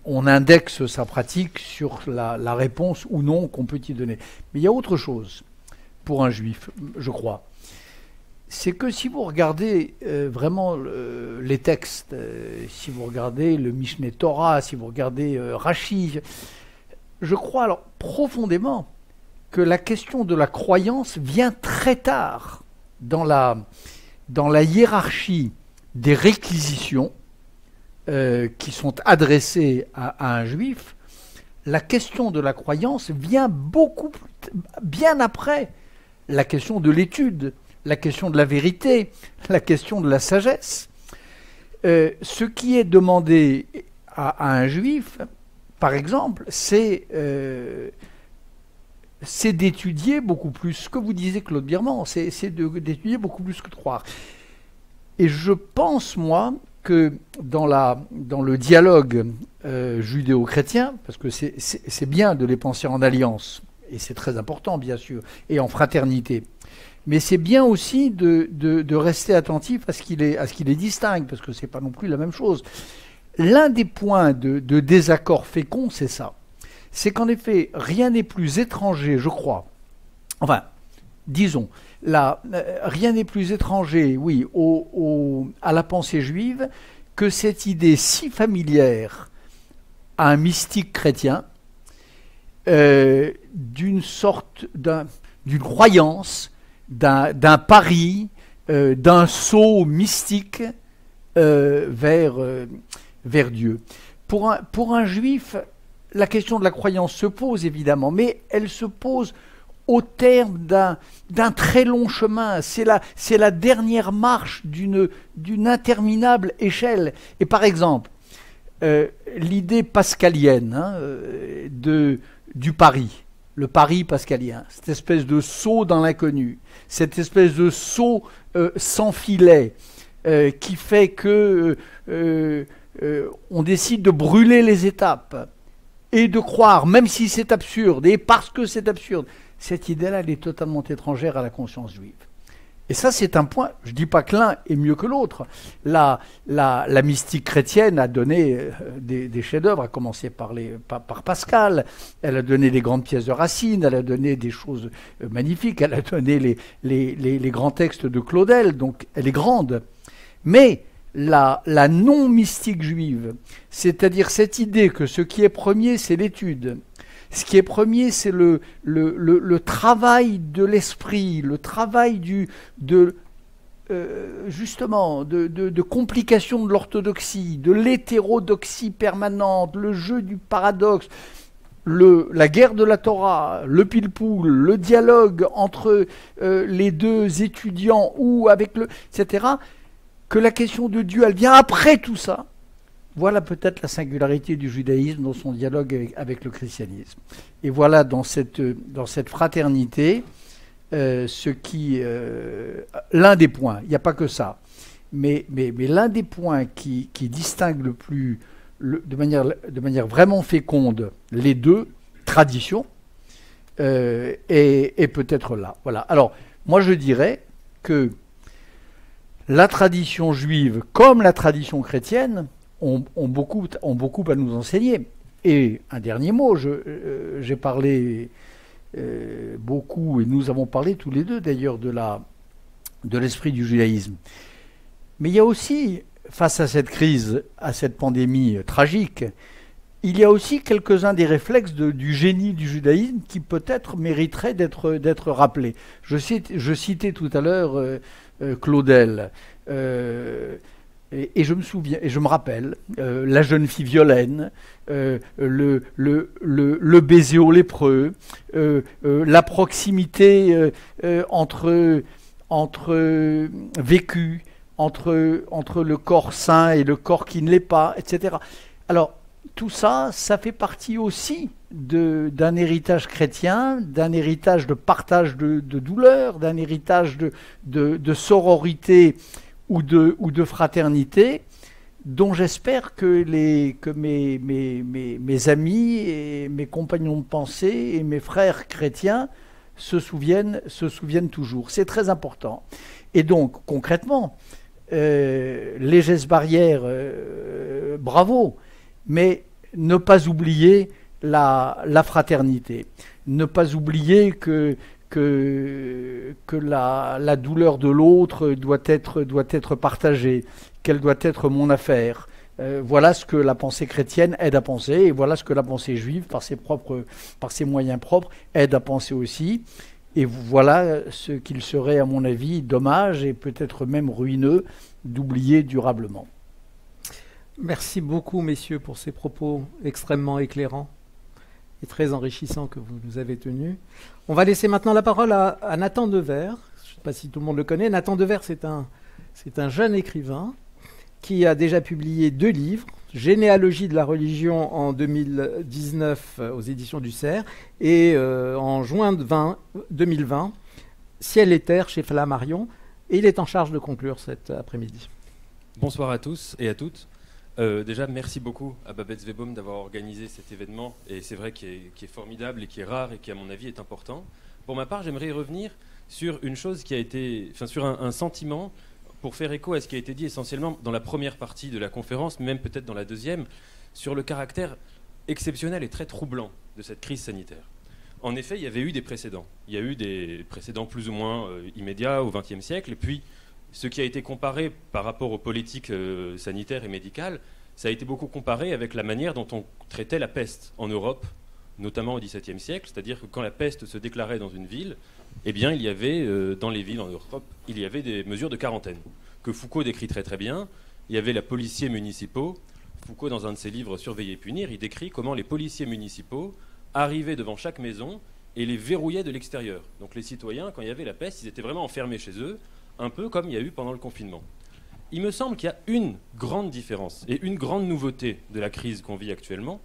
on indexe sa pratique sur la réponse ou non qu'on peut y donner. Mais il y a autre chose pour un juif, je crois. C'est que si vous regardez vraiment les textes, si vous regardez le Mishneh Torah, si vous regardez Rashi, je crois alors profondément que la question de la croyance vient très tard dans la hiérarchie des réquisitions qui sont adressées à un juif. La question de la croyance vient bien après la question de l'étude, la question de la vérité, la question de la sagesse. Ce qui est demandé à un juif, par exemple, c'est d'étudier beaucoup plus, ce que vous disiez Claude Birman, c'est d'étudier beaucoup plus que de croire. Et je pense, moi, que dans le dialogue judéo-chrétien, parce que c'est bien de les penser en alliance, et c'est très important bien sûr, et en fraternité, mais c'est bien aussi de rester attentif à ce qui les distingue, parce que c'est pas non plus la même chose. L'un des points de désaccord fécond, c'est ça. C'est qu'en effet, rien n'est plus étranger, je crois. Enfin, disons, rien n'est plus étranger, oui, à la pensée juive que cette idée si familière à un mystique chrétien d'une croyance, d'un pari, d'un saut mystique vers Dieu. Pour un juif, la question de la croyance se pose évidemment, mais elle se pose au terme d'un très long chemin. C'est la dernière marche d'une interminable échelle. Et par exemple, l'idée pascalienne du pari, le pari pascalien, cette espèce de saut dans l'inconnu, cette espèce de saut sans filet qui fait que on décide de brûler les étapes et de croire, même si c'est absurde, et parce que c'est absurde, cette idée-là, elle est totalement étrangère à la conscience juive. Et ça, c'est un point, je ne dis pas que l'un est mieux que l'autre. La mystique chrétienne a donné des chefs-d'œuvre, à commencer par Pascal, elle a donné les grandes pièces de Racine, elle a donné des choses magnifiques, elle a donné les grands textes de Claudel, donc elle est grande. Mais la non-mystique juive, c'est-à-dire cette idée que ce qui est premier, c'est l'étude. Ce qui est premier, c'est le travail de l'esprit, le travail justement de complication de l'orthodoxie, de l'hétérodoxie permanente, le jeu du paradoxe, la guerre de la Torah, le pile-poule, le dialogue entre les deux étudiants ou avec etc., que la question de Dieu, elle vient après tout ça. Voilà peut-être la singularité du judaïsme dans son dialogue avec le christianisme. Et voilà dans cette fraternité l'un des points, il n'y a pas que ça, mais l'un des points qui distingue de manière vraiment féconde les deux traditions est peut-être là. Voilà. Alors, moi je dirais que la tradition juive comme la tradition chrétienne ont beaucoup à nous enseigner. Et un dernier mot, j'ai parlé beaucoup, et nous avons parlé tous les deux d'ailleurs de l'esprit du judaïsme. Mais il y a aussi, face à cette crise, à cette pandémie tragique, il y a aussi quelques-uns des réflexes du génie du judaïsme qui peut-être mériteraient d'être rappelés. Je citais tout à l'heure Claudel. Et je me souviens, et je me rappelle, la jeune fille Violaine, le baiser au lépreux, la proximité entre vécu, entre le corps saint et le corps qui ne l'est pas, etc. Alors, tout ça, ça fait partie aussi d'un héritage chrétien, d'un héritage de partage de douleur, d'un héritage de sororité ou de fraternité, dont j'espère que mes amis et mes compagnons de pensée et mes frères chrétiens se souviennent toujours. C'est très important. Et donc, concrètement, les gestes barrières, bravo, mais ne pas oublier la fraternité, ne pas oublier que la douleur de l'autre doit être partagée, qu'elle doit être mon affaire. Voilà ce que la pensée chrétienne aide à penser, et voilà ce que la pensée juive, par ses moyens propres, aide à penser aussi. Et voilà ce qu'il serait, à mon avis, dommage et peut-être même ruineux d'oublier durablement. Merci beaucoup, messieurs, pour ces propos extrêmement éclairants et très enrichissants que vous nous avez tenus. On va laisser maintenant la parole à Nathan Devers. Je ne sais pas si tout le monde le connaît. Nathan Devers, c'est un jeune écrivain qui a déjà publié 2 livres, Généalogie de la religion en 2019 aux éditions du Cerf et en juin 2020, Ciel et terre chez Flammarion. Et il est en charge de conclure cet après-midi. Bonsoir à tous et à toutes. Déjà, merci beaucoup à Babette Svebaum d'avoir organisé cet événement, et c'est vrai qui est formidable et qui est rare et qui, à mon avis, est important. Pour ma part, j'aimerais revenir sur une chose qui a été, sur un sentiment, pour faire écho à ce qui a été dit essentiellement dans la première partie de la conférence, même peut-être dans la deuxième, sur le caractère exceptionnel et très troublant de cette crise sanitaire. En effet, il y avait eu des précédents. Il y a eu des précédents plus ou moins immédiats au XXe siècle, et puis ce qui a été comparé par rapport aux politiques sanitaires et médicales, ça a été beaucoup comparé avec la manière dont on traitait la peste en Europe, notamment au XVIIe siècle, c'est-à-dire que quand la peste se déclarait dans une ville, eh bien, il y avait dans les villes en Europe, il y avait des mesures de quarantaine, que Foucault décrit très très bien. Il y avait les policiers municipaux. Foucault, dans un de ses livres Surveiller et punir, il décrit comment les policiers municipaux arrivaient devant chaque maison et les verrouillaient de l'extérieur. Donc les citoyens, quand il y avait la peste, ils étaient vraiment enfermés chez eux, un peu comme il y a eu pendant le confinement. Il me semble qu'il y a une grande différence et une grande nouveauté de la crise qu'on vit actuellement,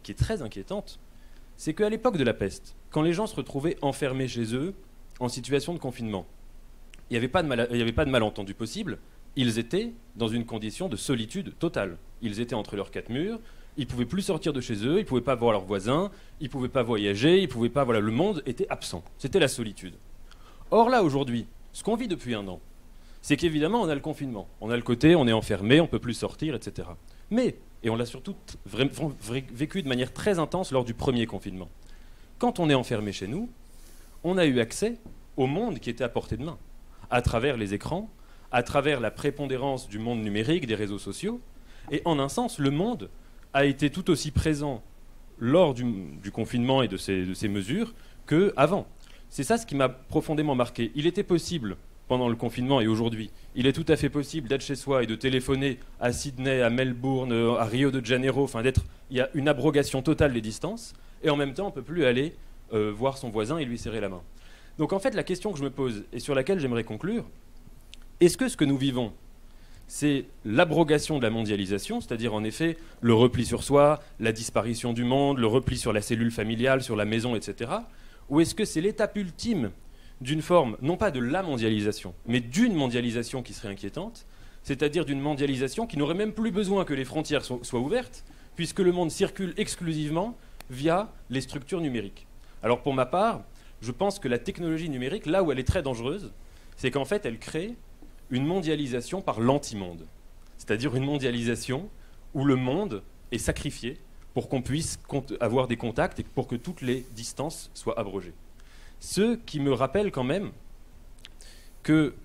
qui est très inquiétante, c'est qu'à l'époque de la peste, quand les gens se retrouvaient enfermés chez eux, en situation de confinement, il n'y avait pas de malentendu possible, ils étaient dans une condition de solitude totale. Ils étaient entre leurs quatre murs, ils ne pouvaient plus sortir de chez eux, ils ne pouvaient pas voir leurs voisins, ils ne pouvaient pas voyager, ils ne pouvaient pas... Voilà, le monde était absent, c'était la solitude. Or là, aujourd'hui, ce qu'on vit depuis un an, c'est qu'évidemment, on a le confinement. On a le côté, on est enfermé, on ne peut plus sortir, etc. Mais, et on l'a surtout vécu de manière très intense lors du premier confinement, quand on est enfermé chez nous, on a eu accès au monde qui était à portée de main, à travers les écrans, à travers la prépondérance du monde numérique, des réseaux sociaux. Et en un sens, le monde a été tout aussi présent lors du confinement et de ces mesures qu'avant. C'est ça ce qui m'a profondément marqué. Il était possible, pendant le confinement et aujourd'hui, il est tout à fait possible d'être chez soi et de téléphoner à Sydney, à Melbourne, à Rio de Janeiro, enfin il y a une abrogation totale des distances, et en même temps on ne peut plus aller voir son voisin et lui serrer la main. Donc en fait la question que je me pose, et sur laquelle j'aimerais conclure, est-ce que ce que nous vivons, c'est l'abrogation de la mondialisation, c'est-à-dire en effet le repli sur soi, la disparition du monde, le repli sur la cellule familiale, sur la maison, etc. Ou est-ce que c'est l'étape ultime d'une forme, non pas de la mondialisation, mais d'une mondialisation qui serait inquiétante, c'est-à-dire d'une mondialisation qui n'aurait même plus besoin que les frontières soient ouvertes, puisque le monde circule exclusivement via les structures numériques. Alors pour ma part, je pense que la technologie numérique, là où elle est très dangereuse, c'est qu'en fait elle crée une mondialisation par l'anti-monde. C'est-à-dire une mondialisation où le monde est sacrifié pour qu'on puisse avoir des contacts et pour que toutes les distances soient abrogées. Ce qui me rappelle quand même que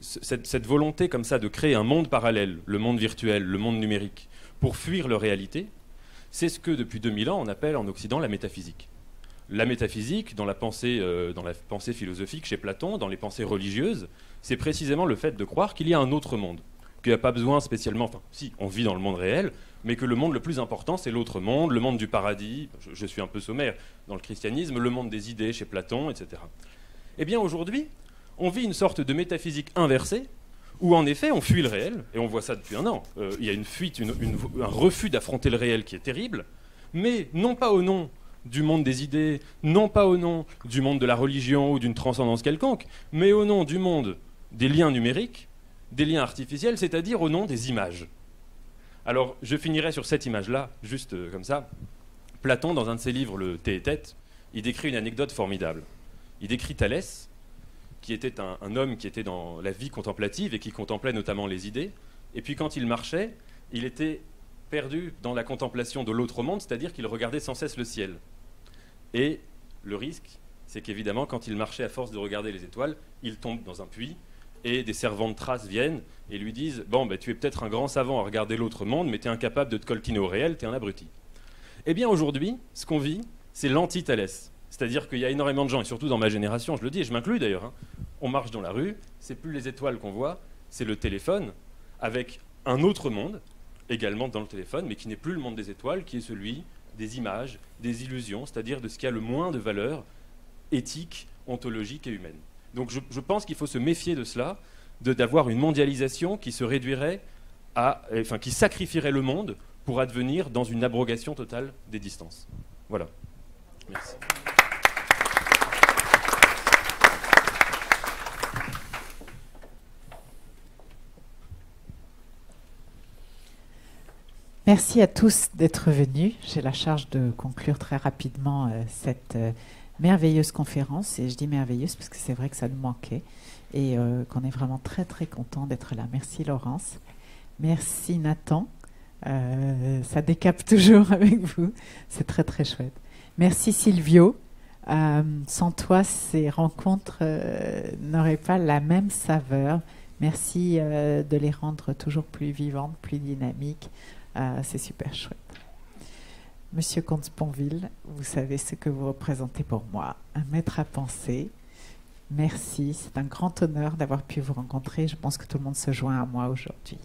cette volonté comme ça de créer un monde parallèle, le monde virtuel, le monde numérique, pour fuir leur réalité, c'est ce que depuis 2000 ans on appelle en Occident la métaphysique. La métaphysique, dans la pensée philosophique chez Platon, dans les pensées religieuses, c'est précisément le fait de croire qu'il y a un autre monde, qu'il n'y a pas besoin spécialement, enfin si, on vit dans le monde réel, mais que le monde le plus important, c'est l'autre monde, le monde du paradis, je suis un peu sommaire dans le christianisme, le monde des idées chez Platon, etc. Eh bien aujourd'hui, on vit une sorte de métaphysique inversée, où en effet on fuit le réel, et on voit ça depuis un an. Il y a une fuite, un refus d'affronter le réel qui est terrible, mais non pas au nom du monde des idées, non pas au nom du monde de la religion ou d'une transcendance quelconque, mais au nom du monde des liens numériques, des liens artificiels, c'est-à-dire au nom des images. Alors, je finirai sur cette image-là, juste comme ça. Platon, dans un de ses livres, le Théétète, il décrit une anecdote formidable. Il décrit Thalès, qui était un homme qui était dans la vie contemplative et qui contemplait notamment les idées. Et puis quand il marchait, il était perdu dans la contemplation de l'autre monde, c'est-à-dire qu'il regardait sans cesse le ciel. Et le risque, c'est qu'évidemment, quand il marchait à force de regarder les étoiles, il tombe dans un puits, et des servants de trace viennent et lui disent « Bon, tu es peut-être un grand savant à regarder l'autre monde, mais tu es incapable de te coltiner au réel, tu es un abruti. » Eh bien aujourd'hui, ce qu'on vit, c'est l'anti-Thalès. C'est-à-dire qu'il y a énormément de gens, et surtout dans ma génération, je le dis, et je m'inclus d'ailleurs, on marche dans la rue, c'est plus les étoiles qu'on voit, c'est le téléphone, avec un autre monde, également dans le téléphone, mais qui n'est plus le monde des étoiles, qui est celui des images, des illusions, c'est-à-dire de ce qui a le moins de valeur éthique, ontologique et humaine. Donc je pense qu'il faut se méfier de cela, d'avoir une mondialisation qui se réduirait qui sacrifierait le monde pour advenir dans une abrogation totale des distances. Voilà. Merci. Merci à tous d'être venus. J'ai la charge de conclure très rapidement cette merveilleuse conférence. Et je dis merveilleuse parce que c'est vrai que ça nous manquait et qu'on est vraiment très très content d'être là. Merci Laurence. Merci Nathan. Ça décape toujours avec vous. C'est très très chouette. Merci Silvio. Sans toi, ces rencontres n'auraient pas la même saveur. Merci de les rendre toujours plus vivantes, plus dynamiques. C'est super chouette. Monsieur Comte-Sponville, vous savez ce que vous représentez pour moi. Un maître à penser. Merci. C'est un grand honneur d'avoir pu vous rencontrer. Je pense que tout le monde se joint à moi aujourd'hui.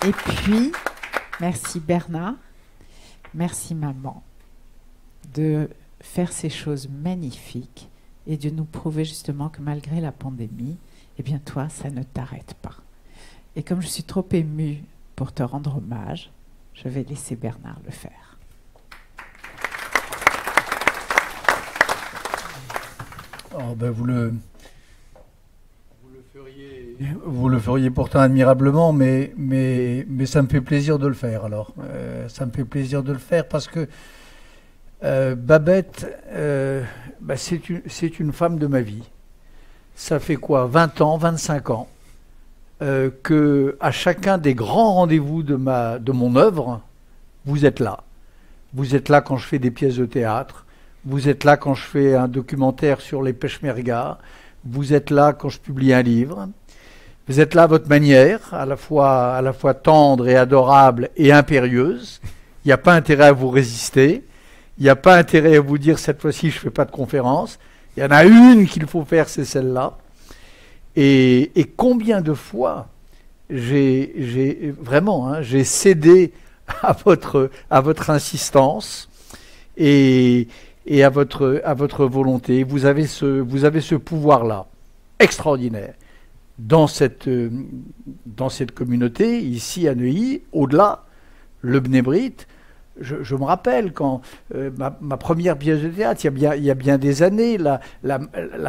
Et puis, merci Bernard. Merci maman de faire ces choses magnifiques et de nous prouver justement que malgré la pandémie, eh bien toi, ça ne t'arrête pas. Et comme je suis trop émue pour te rendre hommage, je vais laisser Bernard le faire. Oh ben vous le feriez pourtant admirablement, mais ça me fait plaisir de le faire. Alors, ça me fait plaisir de le faire parce que Babette, c'est une femme de ma vie. Ça fait quoi, 20 ans, 25 ans que à chacun des grands rendez-vous de mon œuvre, vous êtes là. Vous êtes là quand je fais des pièces de théâtre. Vous êtes là quand je fais un documentaire sur les peshmergas. Vous êtes là quand je publie un livre. Vous êtes là à votre manière, à la fois tendre et adorable et impérieuse. Il n'y a pas intérêt à vous résister. Il n'y a pas intérêt à vous dire cette fois-ci je ne fais pas de conférence. Il y en a une qu'il faut faire, c'est celle-là. Et combien de fois j'ai vraiment cédé à votre insistance et à votre volonté. Vous avez ce pouvoir-là extraordinaire dans cette communauté ici à Neuilly, au-delà, le Bnei Brit. Je me rappelle quand ma première pièce de théâtre, il y a bien des années, la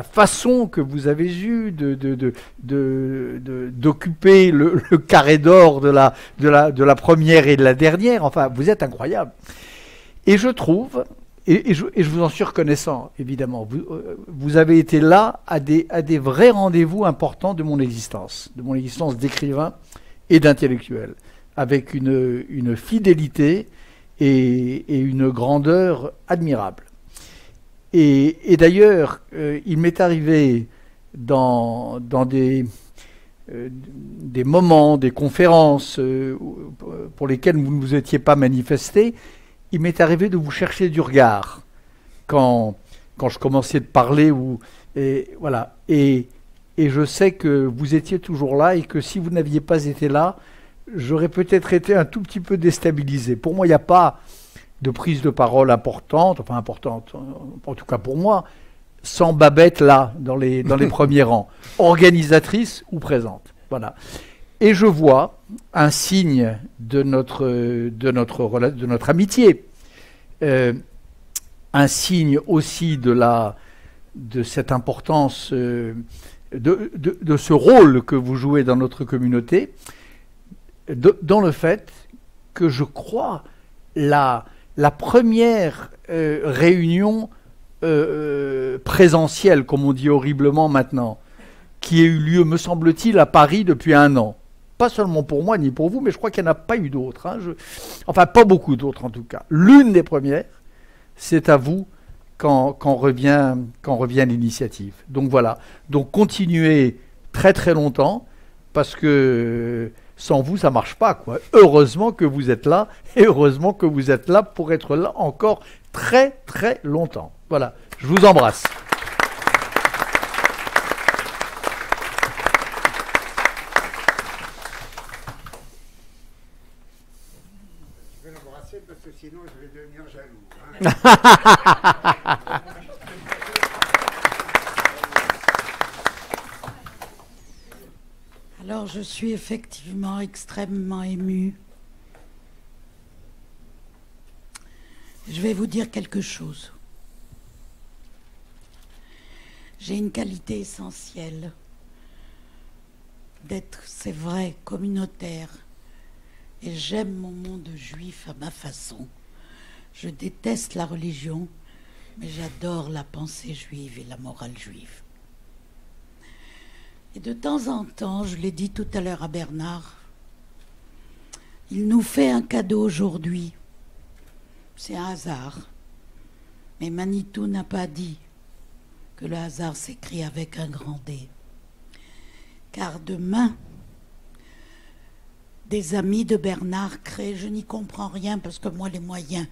façon que vous avez eue d'occuper le carré d'or de la première et de la dernière, enfin, vous êtes incroyable. Et je trouve, et je vous en suis reconnaissant, évidemment, vous avez été là à des vrais rendez-vous importants de mon existence d'écrivain et d'intellectuel, avec une fidélité et une grandeur admirable. Et d'ailleurs, il m'est arrivé dans des moments, des conférences pour lesquelles vous ne vous étiez pas manifesté, il m'est arrivé de vous chercher du regard quand je commençais de parler. Voilà. Et je sais que vous étiez toujours là et que si vous n'aviez pas été là, j'aurais peut-être été un tout petit peu déstabilisé. Pour moi, il n'y a pas de prise de parole importante, en tout cas pour moi, sans Babette là, dans les premiers rangs, organisatrice ou présente. Voilà. Et je vois un signe de notre amitié, un signe aussi de cette importance, de ce rôle que vous jouez dans notre communauté, dans le fait que je crois la première réunion présentielle, comme on dit horriblement maintenant, qui a eu lieu, me semble-t-il, à Paris depuis 1 an. Pas seulement pour moi ni pour vous, mais je crois qu'il n'y en a pas eu d'autres. Enfin, pas beaucoup d'autres en tout cas. L'une des premières, c'est à vous quand revient l'initiative. Donc voilà. Donc continuez très très longtemps, parce que sans vous, ça ne marche pas, quoi. Heureusement que vous êtes là, et heureusement que vous êtes là pour être là encore très très longtemps. Voilà. Je vous embrasse. Parce que sinon je vais devenir jaloux. Alors je suis effectivement extrêmement émue. Je vais vous dire quelque chose. J'ai une qualité essentielle. d'être, c'est vrai, communautaire. Et j'aime mon monde juif à ma façon. Je déteste la religion, mais j'adore la pensée juive et la morale juive. Et de temps en temps, je l'ai dit tout à l'heure à Bernard, il nous fait un cadeau aujourd'hui. C'est un hasard. Mais Manitou n'a pas dit que le hasard s'écrit avec un grand D. Car demain, des amis de Bernard créent, je n'y comprends rien parce que moi les moyens,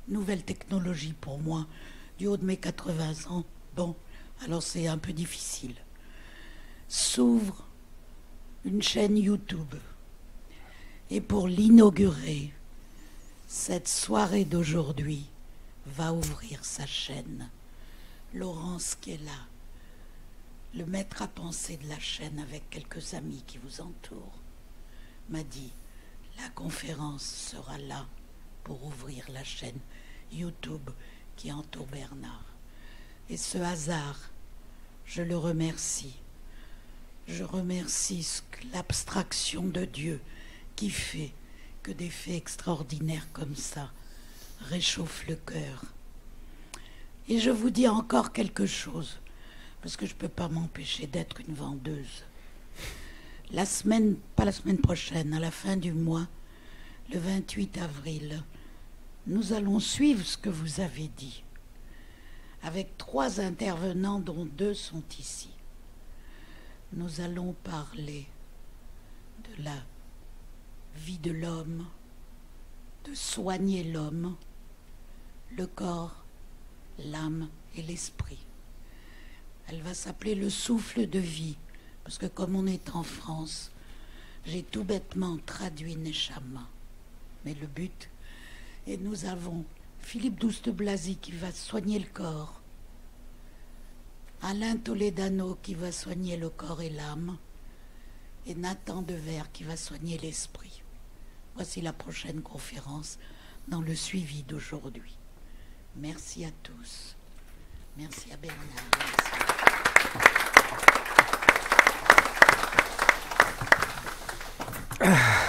nouvelle technologie pour moi, du haut de mes 80 ans, bon, alors c'est un peu difficile. S'ouvre une chaîne YouTube. Et pour l'inaugurer, cette soirée d'aujourd'hui va ouvrir sa chaîne. Laurence qui est là, le maître à penser de la chaîne avec quelques amis qui vous entourent, m'a dit, la conférence sera là pour ouvrir la chaîne YouTube qui entoure Bernard. Et ce hasard, je le remercie. Je remercie l'abstraction de Dieu qui fait que des faits extraordinaires comme ça réchauffent le cœur. Et je vous dis encore quelque chose, parce que je ne peux pas m'empêcher d'être une vendeuse. La semaine, pas la semaine prochaine, à la fin du mois, le 28 avril, nous allons suivre ce que vous avez dit, avec 3 intervenants dont 2 sont ici. Nous allons parler de la vie de l'homme, de soigner l'homme, le corps, l'âme et l'esprit. Elle va s'appeler le souffle de vie, parce que comme on est en France, j'ai tout bêtement traduit Neshama. Mais le but, et nous avons Philippe Douste-Blazy qui va soigner le corps, Alain Toledano qui va soigner le corps et l'âme, et Nathan Dever qui va soigner l'esprit. Voici la prochaine conférence dans le suivi d'aujourd'hui. Merci à tous. Merci à Bernard. Merci.